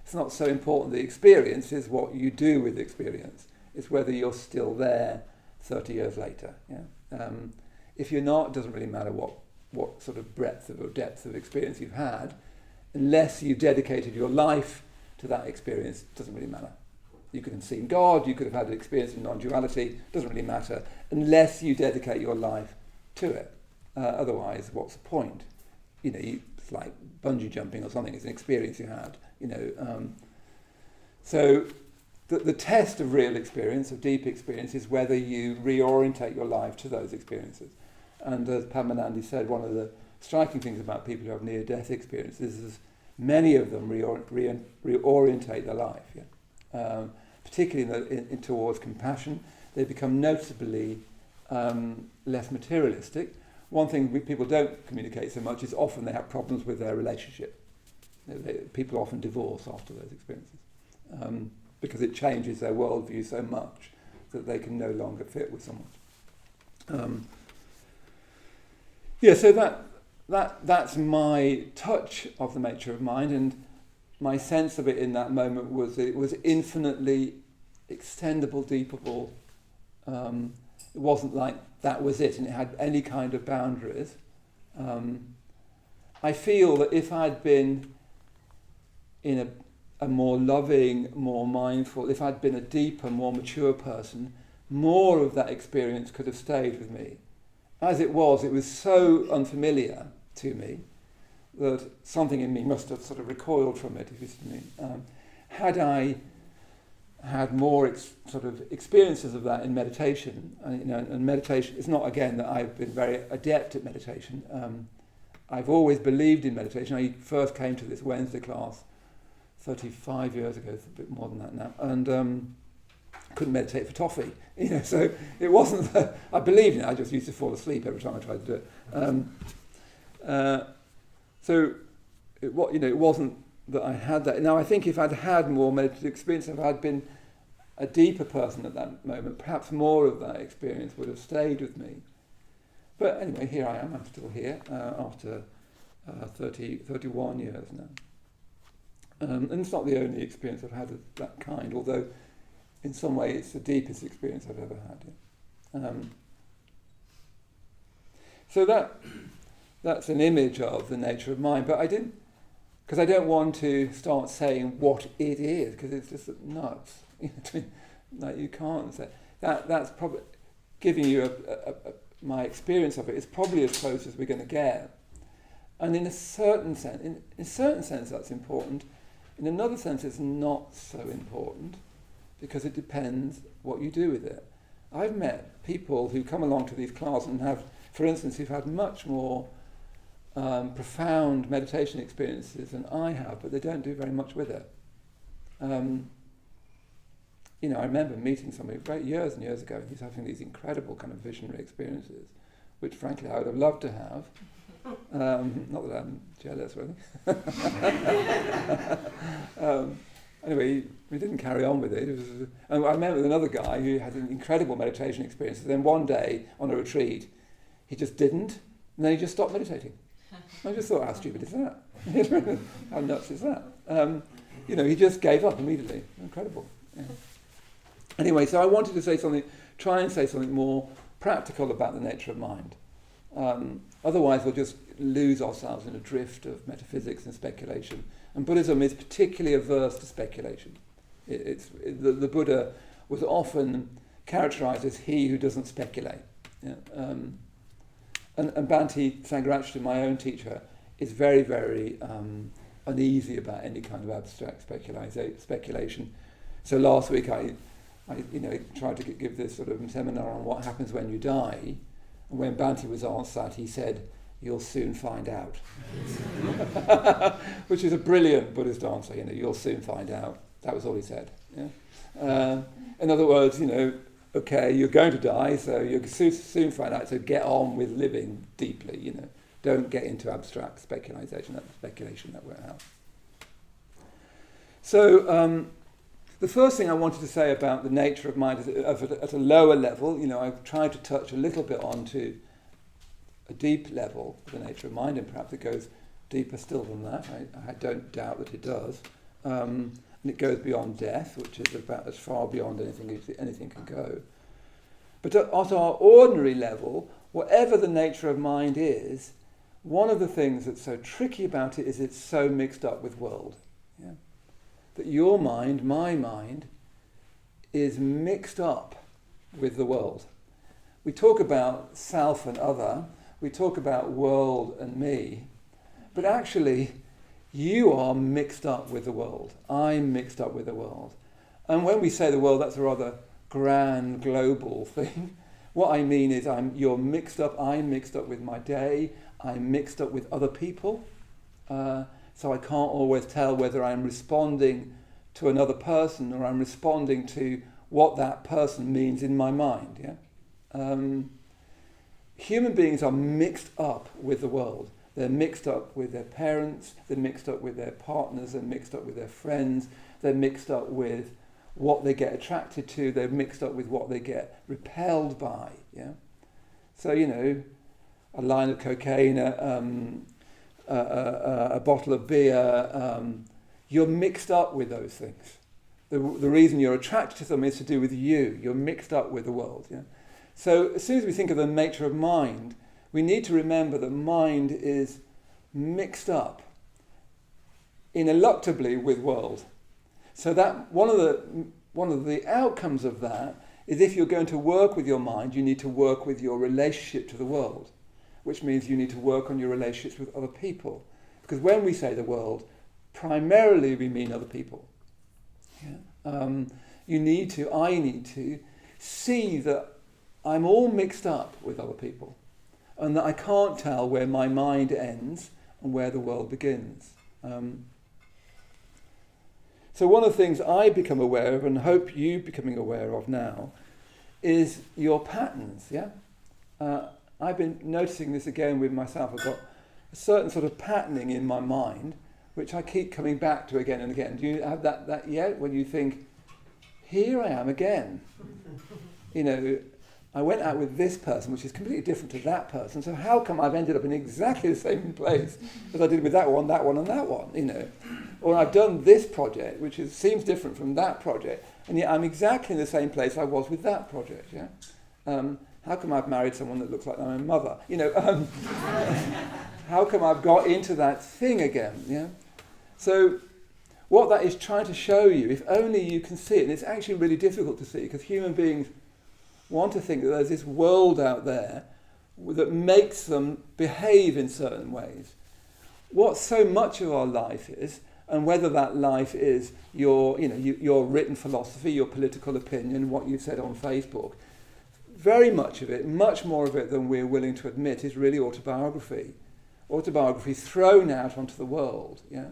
It's not so important the experience is what you do with the experience. It's whether you're still there 30 years later. Yeah? If you're not, it doesn't really matter what sort of breadth or depth of experience you've had. Unless you've dedicated your life to that experience, it doesn't really matter. You could have seen God, you could have had an experience in non-duality, it doesn't really matter, unless you dedicate your life to it. Otherwise, what's the point? It's like bungee jumping or something, it's an experience you had. So the test of real experience, of deep experience, is whether you reorientate your life to those experiences. And as Padmanandi said, one of the striking things about people who have near-death experiences is many of them reorientate their life. Yeah? Particularly towards compassion, they become noticeably less materialistic. One thing people don't communicate so much is often they have problems with their relationship. People often divorce after those experiences because it changes their worldview so much that they can no longer fit with someone. So that's my touch of the nature of mind, and my sense of it in that moment was that it was infinitely extendable, deepable. It wasn't like that was it and it had any kind of boundaries. I feel that if I'd been in a more loving, more mindful, if I'd been a deeper, more mature person, more of that experience could have stayed with me. As it was so unfamiliar to me that something in me must have sort of recoiled from it, if you see what I mean. Had I had more sort of experiences of that in meditation, and meditation, it's not again that I've been very adept at meditation. I've always believed in meditation. I first came to this Wednesday class 35 years ago, it's a bit more than that now, and couldn't meditate for toffee. So it wasn't that I believed in it, I just used to fall asleep every time I tried to do it. So it wasn't that I had that. Now I think if I'd had more meditative experience, if I'd been a deeper person at that moment, perhaps more of that experience would have stayed with me. But anyway, here I am, I'm still here after 31 years now. And it's not the only experience I've had of that kind, although in some way it's the deepest experience I've ever had. So that's an image of the nature of mind, but I didn't, because I don't want to start saying what it is, because it's just nuts. Like you can't say that. That's probably giving you my experience of it is probably as close as we're going to get. And in a certain sense, in a certain sense, that's important. In another sense, it's not so important because it depends what you do with it. I've met people who come along to these classes and have, for instance, who've had much more profound meditation experiences than I have, but they don't do very much with it. I remember meeting somebody years and years ago, and he's having these incredible kind of visionary experiences, which frankly I would have loved to have. Not that I'm jealous or anything. Anyway, we didn't carry on with it. And I remember with another guy who had an incredible meditation experience. And then one day on a retreat, he just didn't, and then he just stopped meditating. I just thought, how stupid is that? How nuts is that? He just gave up immediately. Incredible. Yeah. Anyway, so I wanted to try and say something more practical about the nature of mind. Otherwise, we'll just lose ourselves in a drift of metaphysics and speculation. And Buddhism is particularly averse to speculation. The Buddha was often characterized as he who doesn't speculate. Yeah? And Bhante Sangharakshita, my own teacher, is very, very uneasy about any kind of abstract speculation. So last week I tried to give this sort of seminar on what happens when you die. And when Bhante was asked that, he said, "You'll soon find out," which is a brilliant Buddhist answer. You'll soon find out. That was all he said. Yeah? In other words, okay, you're going to die, so you'll soon find out. So get on with living deeply. Don't get into abstract speculation that we're out. So the first thing I wanted to say about the nature of mind is at a lower level. I've tried to touch a little bit onto a deep level of the nature of mind, and perhaps it goes deeper still than that. I don't doubt that it does. And it goes beyond death, which is about as far beyond anything can go. But at our ordinary level, whatever the nature of mind is, one of the things that's so tricky about it is it's so mixed up with world. Yeah? That your mind, my mind, is mixed up with the world. We talk about self and other, we talk about world and me, but actually you are mixed up with the world. I'm mixed up with the world. And when we say the world, that's a rather grand global thing. What I mean is I'm mixed up with my day, I'm mixed up with other people, so I can't always tell whether I'm responding to another person or I'm responding to what that person means in my mind. Yeah? Human beings are mixed up with the world. They're mixed up with their parents, they're mixed up with their partners, they're mixed up with their friends, they're mixed up with what they get attracted to, they're mixed up with what they get repelled by. Yeah? So, a line of cocaine, a bottle of beer, you're mixed up with those things. The reason you're attracted to them is to do with you. You're mixed up with the world. Yeah? So as soon as we think of the nature of mind, we need to remember that mind is mixed up ineluctably with world. So that one of the outcomes of that is if you're going to work with your mind, you need to work with your relationship to the world, which means you need to work on your relationships with other people. Because when we say the world, primarily we mean other people. Yeah? I need to see that I'm all mixed up with other people and that I can't tell where my mind ends and where the world begins. So one of the things I become aware of and hope you becoming aware of now is your patterns. Yeah, I've been noticing this again with myself. I've got a certain sort of patterning in my mind which I keep coming back to again and again. Do you have that yet? When you think, here I am again. I went out with this person, which is completely different to that person. So how come I've ended up in exactly the same place as I did with that one, and that one? Or I've done this project, which seems different from that project, and yet I'm exactly in the same place I was with that project. Yeah. How come I've married someone that looks like my own mother? How come I've got into that thing again? Yeah. So what that is trying to show you, if only you can see it, and it's actually really difficult to see because human beings want to think that there's this world out there that makes them behave in certain ways. What so much of our life is, and whether that life is your written philosophy, your political opinion, what you've said on Facebook, very much of it, much more of it than we're willing to admit, is really autobiography. Autobiography thrown out onto the world. Yeah?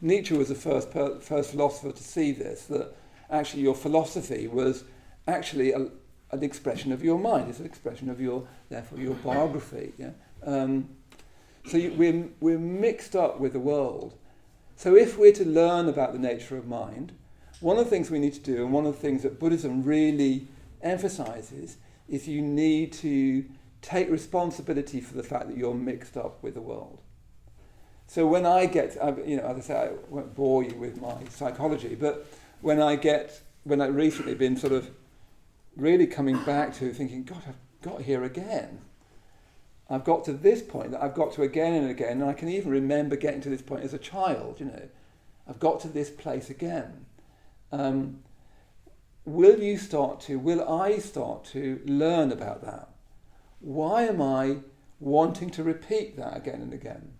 Nietzsche was the first philosopher to see this, that actually your philosophy was actually a an expression of your mind. It's an expression of therefore your biography. Yeah. We're mixed up with the world. So if we're to learn about the nature of mind, one of the things we need to do, and one of the things that Buddhism really emphasizes, is you need to take responsibility for the fact that you're mixed up with the world. So when I get, as I say, I won't bore you with my psychology, but when I've recently been sort of really coming back to thinking, God, I've got here again. I've got to this point that I've got to again and again, and I can even remember getting to this point as a child, I've got to this place again. Will I start to learn about that? Why am I wanting to repeat that again and again?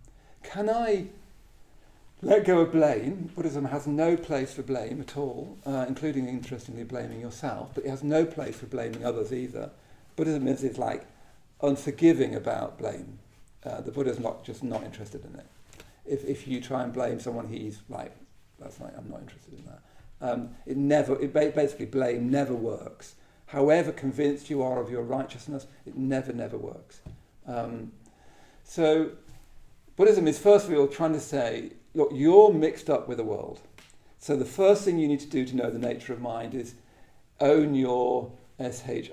Can I let go of blame? Buddhism has no place for blame at all, including, interestingly, blaming yourself, but it has no place for blaming others either. Buddhism is like unforgiving about blame. The Buddha's not interested in it. If you try and blame someone, he's like, I'm not interested in that. Basically, blame never works. However convinced you are of your righteousness, it never works. So Buddhism is first of all trying to say, look, you're mixed up with the world. So the first thing you need to do to know the nature of mind is own your shit,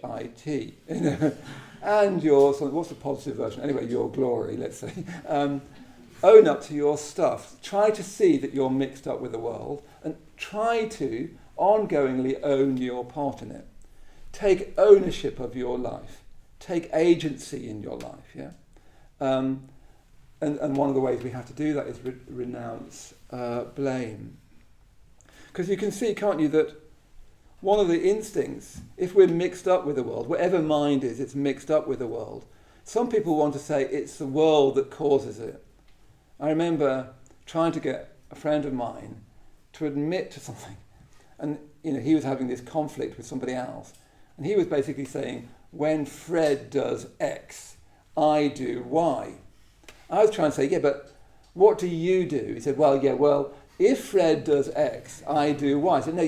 and your, what's the positive version? Anyway, your glory, let's say. Own up to your stuff. Try to see that you're mixed up with the world, and try to ongoingly own your part in it. Take ownership of your life. Take agency in your life, yeah? And one of the ways we have to do that is renounce blame. Because you can see, can't you, that one of the instincts, if we're mixed up with the world, whatever mind is, it's mixed up with the world. Some people want to say it's the world that causes it. I remember trying to get a friend of mine to admit to something. And he was having this conflict with somebody else. And he was basically saying, when Fred does X, I do Y. I was trying to say, yeah, but what do you do? He said, well, if Fred does X, I do Y. I said, no,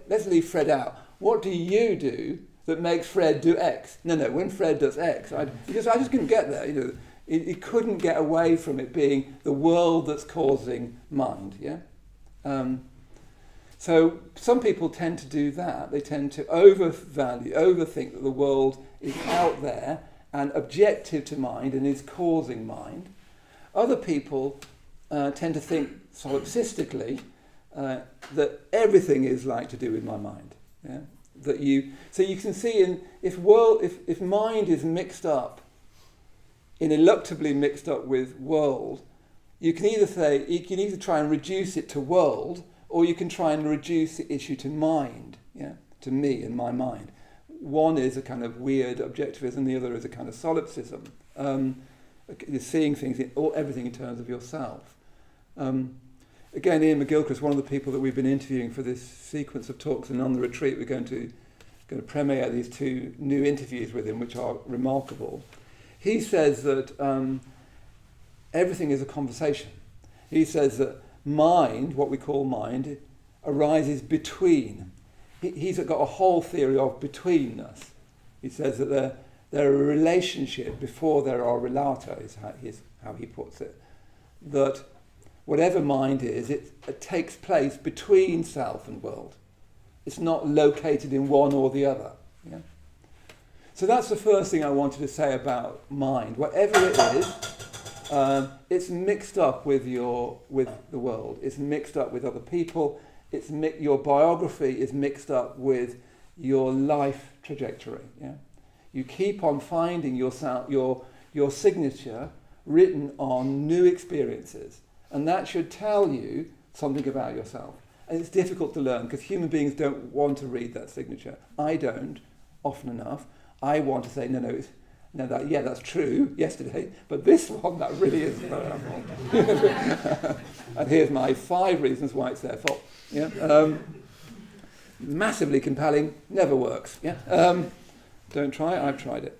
let's leave Fred out. What do you do that makes Fred do X? No, when Fred does X, I just couldn't get there. He couldn't get away from it being the world that's causing mind, yeah? So some people tend to do that. They tend to overthink that the world is out there and objective to mind and is causing mind. Other people tend to think solipsistically that everything is like to do with my mind. Yeah? So you can see if mind is mixed up, ineluctably mixed up with world, you can either try and reduce it to world, or you can try and reduce the issue to mind, yeah, to me and my mind. One is a kind of weird objectivism, the other is a kind of solipsism. Seeing things, everything in terms of yourself. Again, Ian McGilchrist, one of the people that we've been interviewing for this sequence of talks, and on the retreat we're going to premiere these 2 new interviews with him, which are remarkable. He says that everything is a conversation. He says that mind, what we call mind, arises between. He's got a whole theory of betweenness. He says that they're a relationship before there are relata, is how he puts it. That whatever mind is, it takes place between self and world. It's not located in one or the other. Yeah? So that's the first thing I wanted to say about mind. Whatever it is, it's mixed up with the world. It's mixed up with other people. Your biography is mixed up with your life trajectory. Yeah? You keep on finding yourself, your signature written on new experiences, and that should tell you something about yourself. And it's difficult to learn because human beings don't want to read that signature. I don't, often enough. I want to say, that's true, yesterday, but this one, that really is wrong. And here's my 5 reasons why it's their fault. Yeah? Massively compelling, never works. Yeah? Don't try it, I've tried it.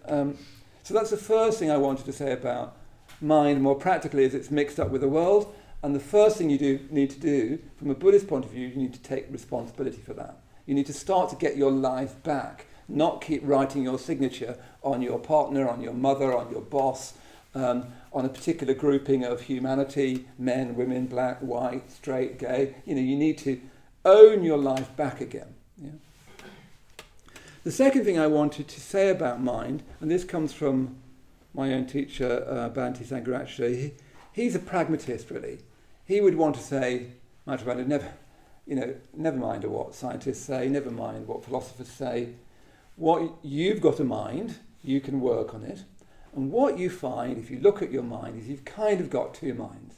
So that's the first thing I wanted to say about mind more practically, is it's mixed up with the world. And the first thing you need to do, from a Buddhist point of view, you need to take responsibility for that. You need to start to get your life back. not keep writing your signature on your partner, on your mother, on your boss, on a particular grouping of humanity, men, women, black, white, straight, gay. You need to own your life back again. Yeah? The second thing I wanted to say about mind, and this comes from my own teacher, Bhante Sangharakshita, he's a pragmatist, really. He would want to say, Maitreyabandhu, never mind what scientists say, never mind what philosophers say. What you've got a mind, you can work on it. And what you find, if you look at your mind, is you've kind of got two minds.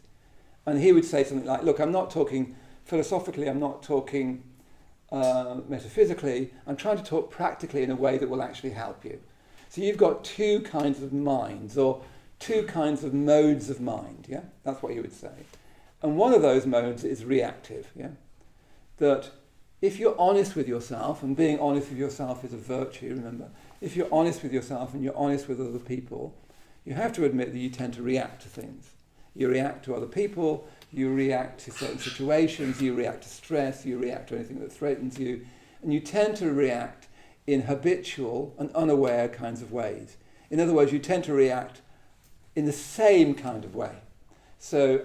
And he would say something like, look, I'm not talking philosophically, I'm not talking metaphysically, I'm trying to talk practically in a way that will actually help you. So you've got two kinds of minds, or two kinds of modes of mind, yeah? That's what he would say. And one of those modes is reactive, yeah? That if you're honest with yourself, and being honest with yourself is a virtue, remember, if you're honest with yourself and you're honest with other people, you have to admit that you tend to react to things. You react to other people, you react to certain situations, you react to stress, you react to anything that threatens you, and you tend to react in habitual and unaware kinds of ways. In other words, you tend to react in the same kind of way. So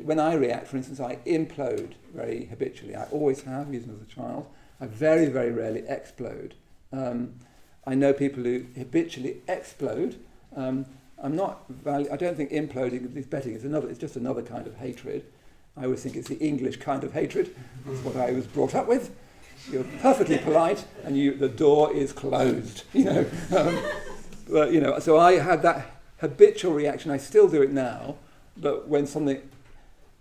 when I react, for instance, I implode very habitually. I always have, even as a child. I very, very rarely explode. I know people who habitually explode. I don't think imploding is betting. It's just another kind of hatred. I always think it's the English kind of hatred. That's what I was brought up with. You're perfectly polite, and the door is closed. So I had that habitual reaction. I still do it now. But when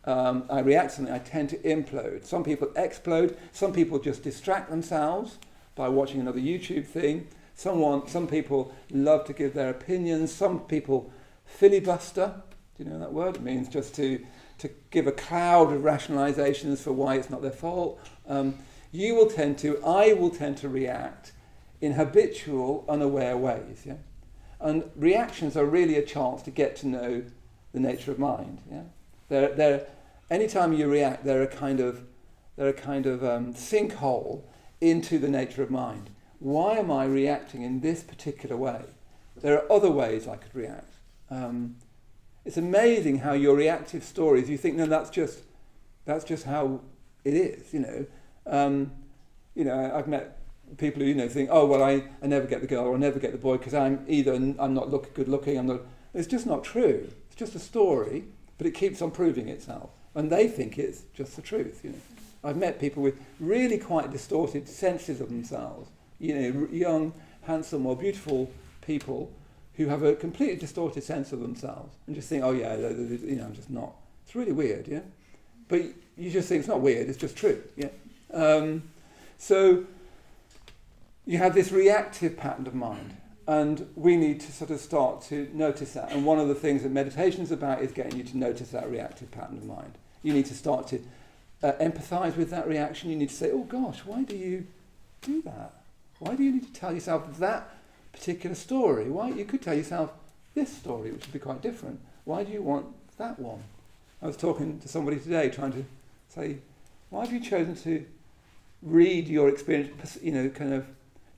I react to something, I tend to implode. Some people explode. Some people just distract themselves by watching another YouTube thing. Some people love to give their opinions. Some people filibuster. Do you know that word? It means just to give a cloud of rationalizations for why it's not their fault. I will tend to react in habitual, unaware ways. Yeah? And reactions are really a chance to get to know the nature of mind. Yeah? Anytime you react, they're a kind of sinkhole into the nature of mind. Why am I reacting in this particular way? There are other ways I could react. It's amazing how your reactive stories, you think, no, that's just how it is. I've met people who think, oh well, I never get the girl or I never get the boy because I'm not good looking. It's just not true. It's just a story, but it keeps on proving itself, and they think it's just the truth. I've met people with really quite distorted senses of themselves. Young, handsome, or beautiful people who have a completely distorted sense of themselves and just think, oh yeah, I'm just not. It's really weird, yeah. But you just think it's not weird. It's just true, yeah. So you have this reactive pattern of mind. And we need to sort of start to notice that. And one of the things that meditation is about is getting you to notice that reactive pattern of mind. You need to start to empathize with that reaction. You need to say, oh gosh, why do you do that? Why do you need to tell yourself that particular story? Why you could tell yourself this story, which would be quite different. Why do you want that one? I was talking to somebody today trying to say, why have you chosen to read your experience, kind of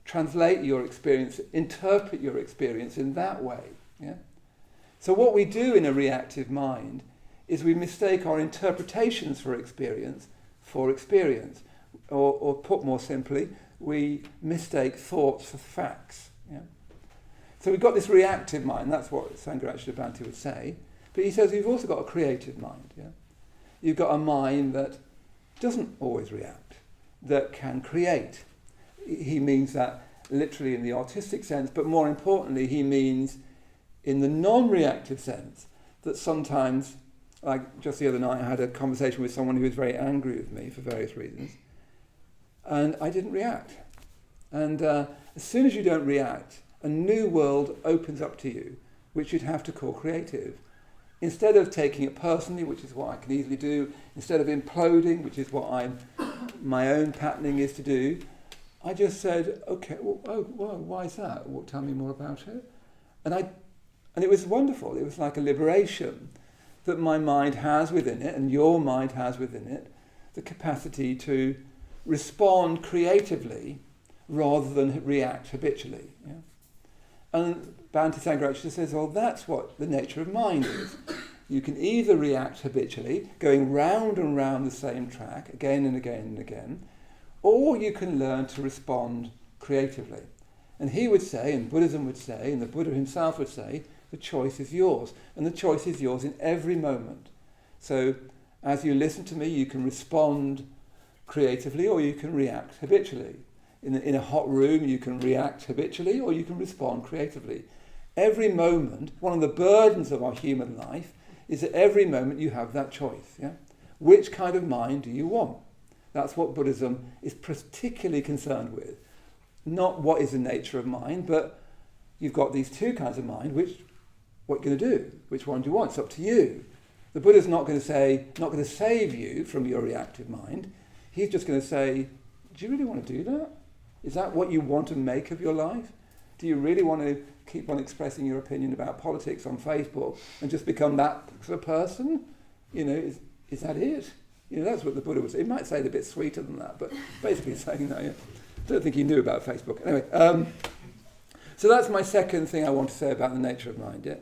translate your experience, interpret your experience in that way. Yeah? So what we do in a reactive mind is we mistake our interpretations for experience, or put more simply, we mistake thoughts for facts. Yeah? So we've got this reactive mind, that's what Sangharakshita would say, but he says you've also got a creative mind. Yeah? You've got a mind that doesn't always react, that can create. He means that literally in the artistic sense, but more importantly, he means in the non-reactive sense that sometimes, like just the other night, I had a conversation with someone who was very angry with me for various reasons, and I didn't react. And as soon as you don't react, a new world opens up to you, which you'd have to call creative. Instead of taking it personally, which is what I can easily do, instead of imploding, which is what my own patterning is to do, I just said, okay, why is that? Well, tell me more about it. And it was wonderful. It was like a liberation that my mind has within it, and your mind has within it, the capacity to respond creatively rather than react habitually. Yeah? And Bhante Sangharakshita says, well, that's what the nature of mind is. You can either react habitually, going round and round the same track again and again and again, or you can learn to respond creatively. And he would say, and Buddhism would say, and the Buddha himself would say, the choice is yours. And the choice is yours in every moment. So as you listen to me, you can respond creatively or you can react habitually. In a hot room, you can react habitually or you can respond creatively. Every moment, one of the burdens of our human life is that every moment you have that choice. Yeah? Which kind of mind do you want? That's what Buddhism is particularly concerned with. Not what is the nature of mind, but you've got these two kinds of mind, what are you going to do? Which one do you want? It's up to you. The Buddha's not going to save you from your reactive mind. He's just going to say, do you really want to do that? Is that what you want to make of your life? Do you really want to keep on expressing your opinion about politics on Facebook and just become that sort of person? You know, is that it? You know, that's what the Buddha would say. He might say it a bit sweeter than that, but basically saying that. Yeah. I don't think he knew about Facebook. Anyway, so that's my second thing I want to say about the nature of mind. Yeah?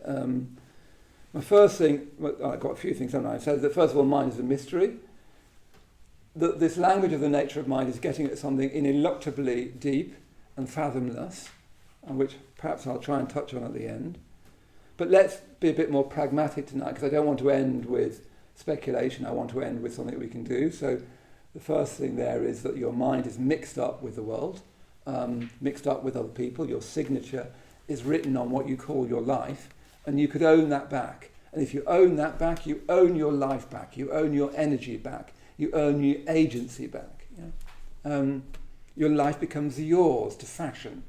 My first thing, well, I've got a few things, haven't I? I said that first of all, mind is a mystery. This language of the nature of mind is getting at something ineluctably deep and fathomless, which perhaps I'll try and touch on at the end. But let's be a bit more pragmatic tonight, because I don't want to end with speculation. I want to end with something we can do. So the first thing there is that your mind is mixed up with the world, mixed up with other people. Your signature is written on what you call your life, and you could own that back. And if you own that back, you own your life back. You own your energy back. You own your agency back. Yeah? Your life becomes yours to fashion.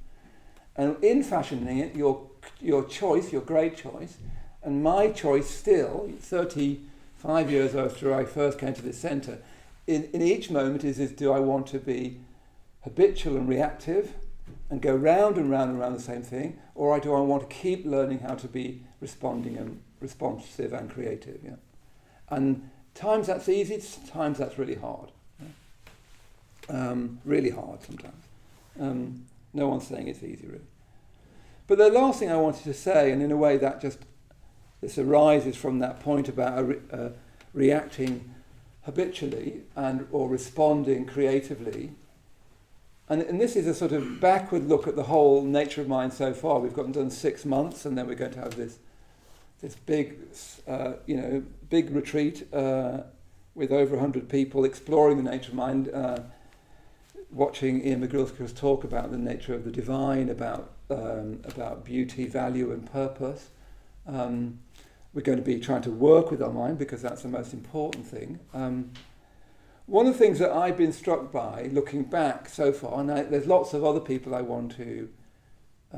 And in fashioning it, your choice, your great choice, and my choice still, 35 years after I first came to this centre, in each moment is do I want to be habitual and reactive and go round and round and round the same thing, or do I want to keep learning how to be responding and responsive and creative? Yeah? And times that's easy, times that's really hard. Yeah? Really hard sometimes. No one's saying it's easy, really. But the last thing I wanted to say, and in a way that this arises from that point about reacting habitually or responding creatively. And this is a sort of backward look at the whole nature of mind so far. We've done 6 months, and then we're going to have this big, big retreat with over 100 people exploring the nature of mind, watching Ian McGilchrist's talk about the nature of the divine, about beauty, value, and purpose. We're going to be trying to work with our mind because that's the most important thing. One of the things that I've been struck by, looking back so far, and there's lots of other people I want to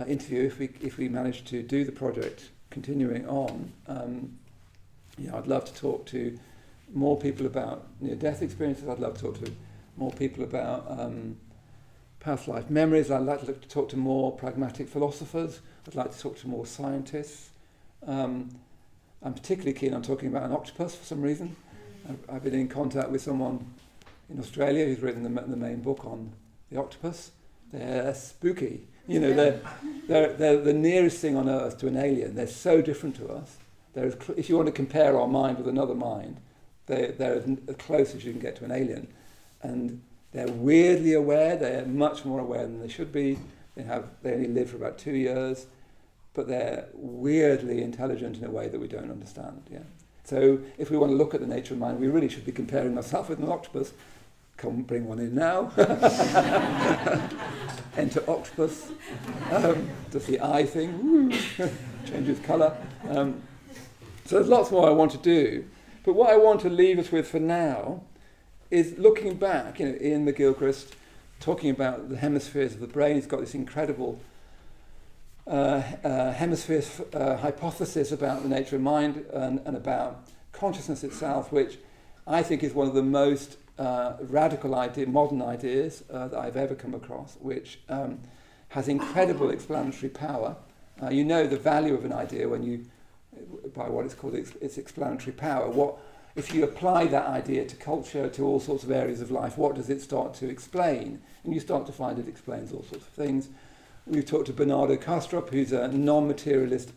interview if we manage to do the project continuing on. I'd love to talk to more people about near-death experiences. I'd love to talk to more people about past life memories. I'd like to talk to more pragmatic philosophers. I'd like to talk to more scientists. I'm particularly keen on talking about an octopus for some reason. I've been in contact with someone in Australia who's written the main book on the octopus. They're spooky. They're the nearest thing on Earth to an alien. They're so different to us. If you want to compare our mind with another mind, they're as close as you can get to an alien. And they're weirdly aware. They're much more aware than they should be. They only live for about 2 years, but they're weirdly intelligent in a way that we don't understand. Yeah. So if we want to look at the nature of mind, we really should be comparing ourselves with an octopus. Come, bring one in now. Enter octopus. Does the eye thing. Changes colour. So there's lots more I want to do. But what I want to leave us with for now is looking back. Ian McGilchrist talking about the hemispheres of the brain. He's got this incredible hemispheres hypothesis about the nature of mind and about consciousness itself, which I think is one of the most radical modern ideas that I've ever come across, which has incredible explanatory power. The value of an idea by what it's called its explanatory power. if you apply that idea to culture, to all sorts of areas of life, what does it start to explain? And you start to find it explains all sorts of things. We've talked to Bernardo Kastrup, who's a non-materialist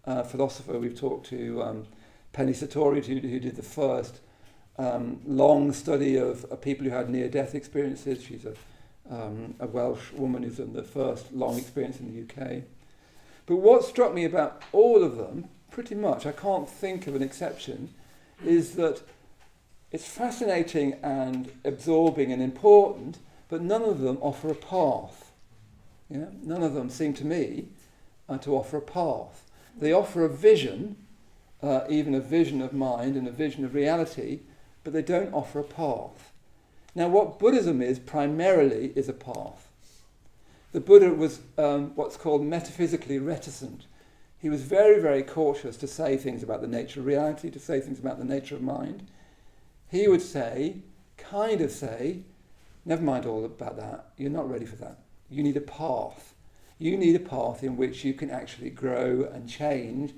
philosopher. We've talked to Penny Sartori, who did the first long study of people who had near-death experiences. She's a Welsh woman who's done the first long experience in the UK. But what struck me about all of them, pretty much, I can't think of an exception, is that it's fascinating and absorbing and important, but none of them offer a path. Yeah? None of them seem to me to offer a path. They offer a vision, even a vision of mind and a vision of reality, but they don't offer a path. Now, what Buddhism is primarily is a path. The Buddha was what's called metaphysically reticent. He was very, very cautious to say things about the nature of reality, to say things about the nature of mind. He would say, never mind all about that, you're not ready for that. You need a path. You need a path in which you can actually grow and change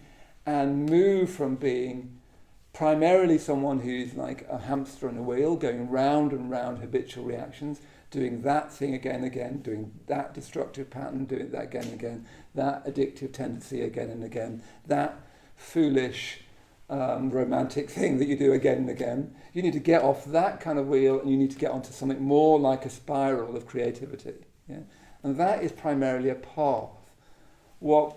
and move from being primarily someone who's like a hamster in a wheel, going round and round habitual reactions, doing that thing again and again, doing that destructive pattern, doing that again and again, that addictive tendency again and again, that foolish romantic thing that you do again and again. You need to get off that kind of wheel and you need to get onto something more like a spiral of creativity. Yeah? And that is primarily a path. What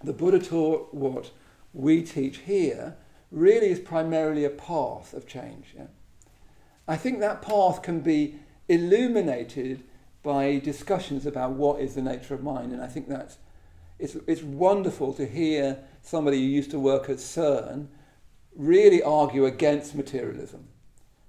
the Buddha taught, what we teach here, really is primarily a path of change. Yeah? I think that path can be illuminated by discussions about what is the nature of mind, and I think that's it's wonderful to hear somebody who used to work at CERN really argue against materialism,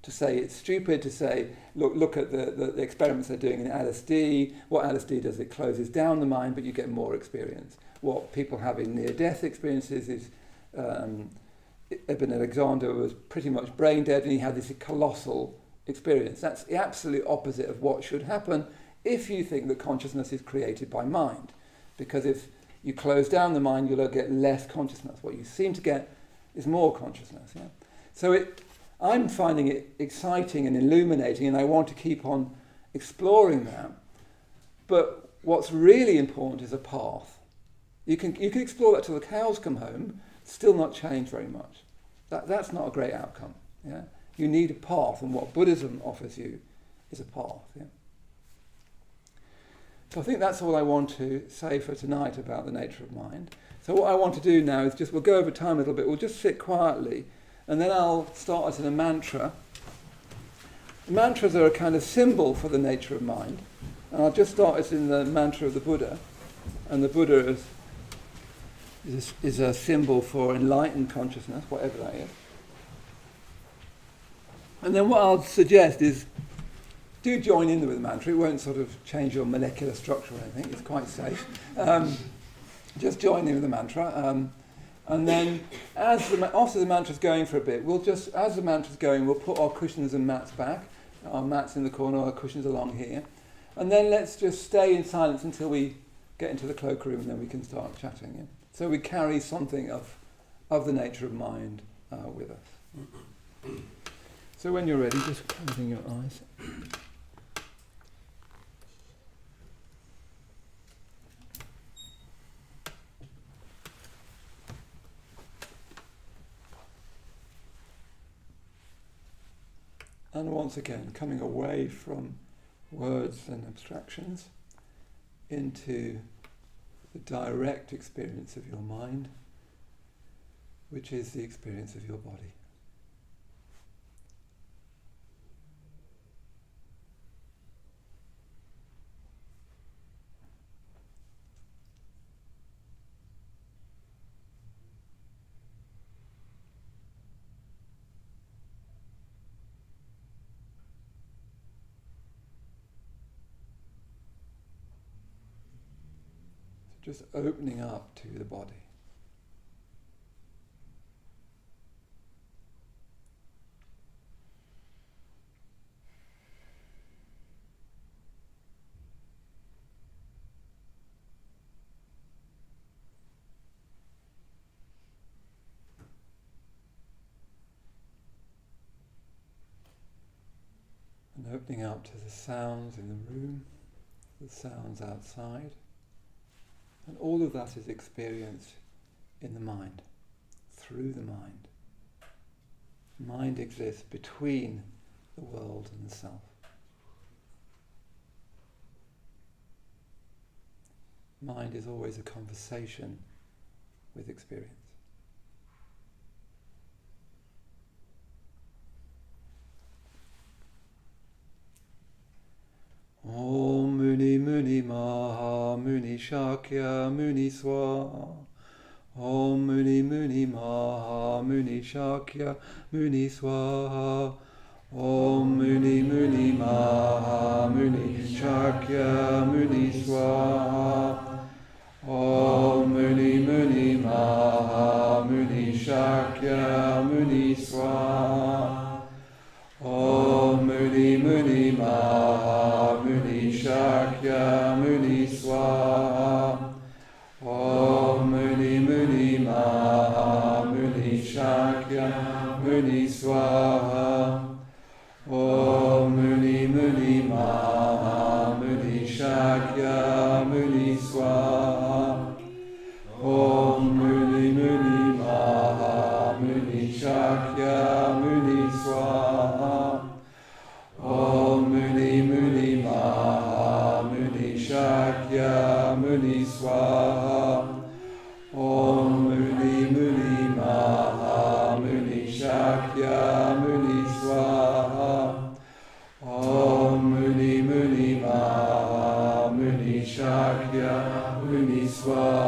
to say it's stupid, to say look at the experiments they're doing in LSD. What LSD does, it closes down the mind, but you get more experience. What people have in near-death experiences is Ibn Alexander was pretty much brain dead and he had this colossal experience. That's the absolute opposite of what should happen if you think that consciousness is created by mind. Because if you close down the mind, you'll get less consciousness. What you seem to get is more consciousness. Yeah? So I'm finding it exciting and illuminating, and I want to keep on exploring that. But what's really important is a path. You can explore that till the cows come home, still not change very much. That's not a great outcome. Yeah? You need a path, and what Buddhism offers you is a path. Yeah? So I think that's all I want to say for tonight about the nature of mind. So what I want to do now is we'll go over time a little bit, we'll just sit quietly, and then I'll start us in a mantra. Mantras are a kind of symbol for the nature of mind, and I'll just start us in the mantra of the Buddha, and the Buddha is a symbol for enlightened consciousness, whatever that is. And then what I'll suggest is, do join in with the mantra. It won't sort of change your molecular structure or anything. It's quite safe. Just join in with the mantra. And then after the mantra's going for a bit, as the mantra's going, we'll put our cushions and mats back. Our mats in the corner, our cushions along here. And then let's just stay in silence until we get into the cloakroom, and then we can start chatting. Yeah? So we carry something of the nature of mind with us. So when you're ready, just closing your eyes. And once again, coming away from words and abstractions into the direct experience of your mind, which is the experience of your body. Just opening up to the body. opening up to the sounds in the room, the sounds outside, and all of that is experienced in the mind, through the mind. Mind exists between the world and the self. Mind is always a conversation with experience. Om Muni Muni Maha Muni Shakya Muni Swaha. Om Muni Muni Maha Muni Shakya Muni Swaha. Om Muni Muni Maha Muni Shakya Muni Swaha. Om Muni Muni Maha Muni Shakya Muni Swaha. Om Muni Muni Maha Muni Shakya Muni Swaha. Om Muni Muni Maha Muni Shakya Muni Swaha. Om Muni Muni Maha Muni Shakya Muni Swaha. Om Muni Muni Maha Muni Shakya Muni Swaha. Om Muni Muni Maha Muni Shakya Muni Swaha. Om Muni Muni Maha Muni Shakya Muni Swaha. Om Muni Muni Maha Muni Shakya Muni Swaha.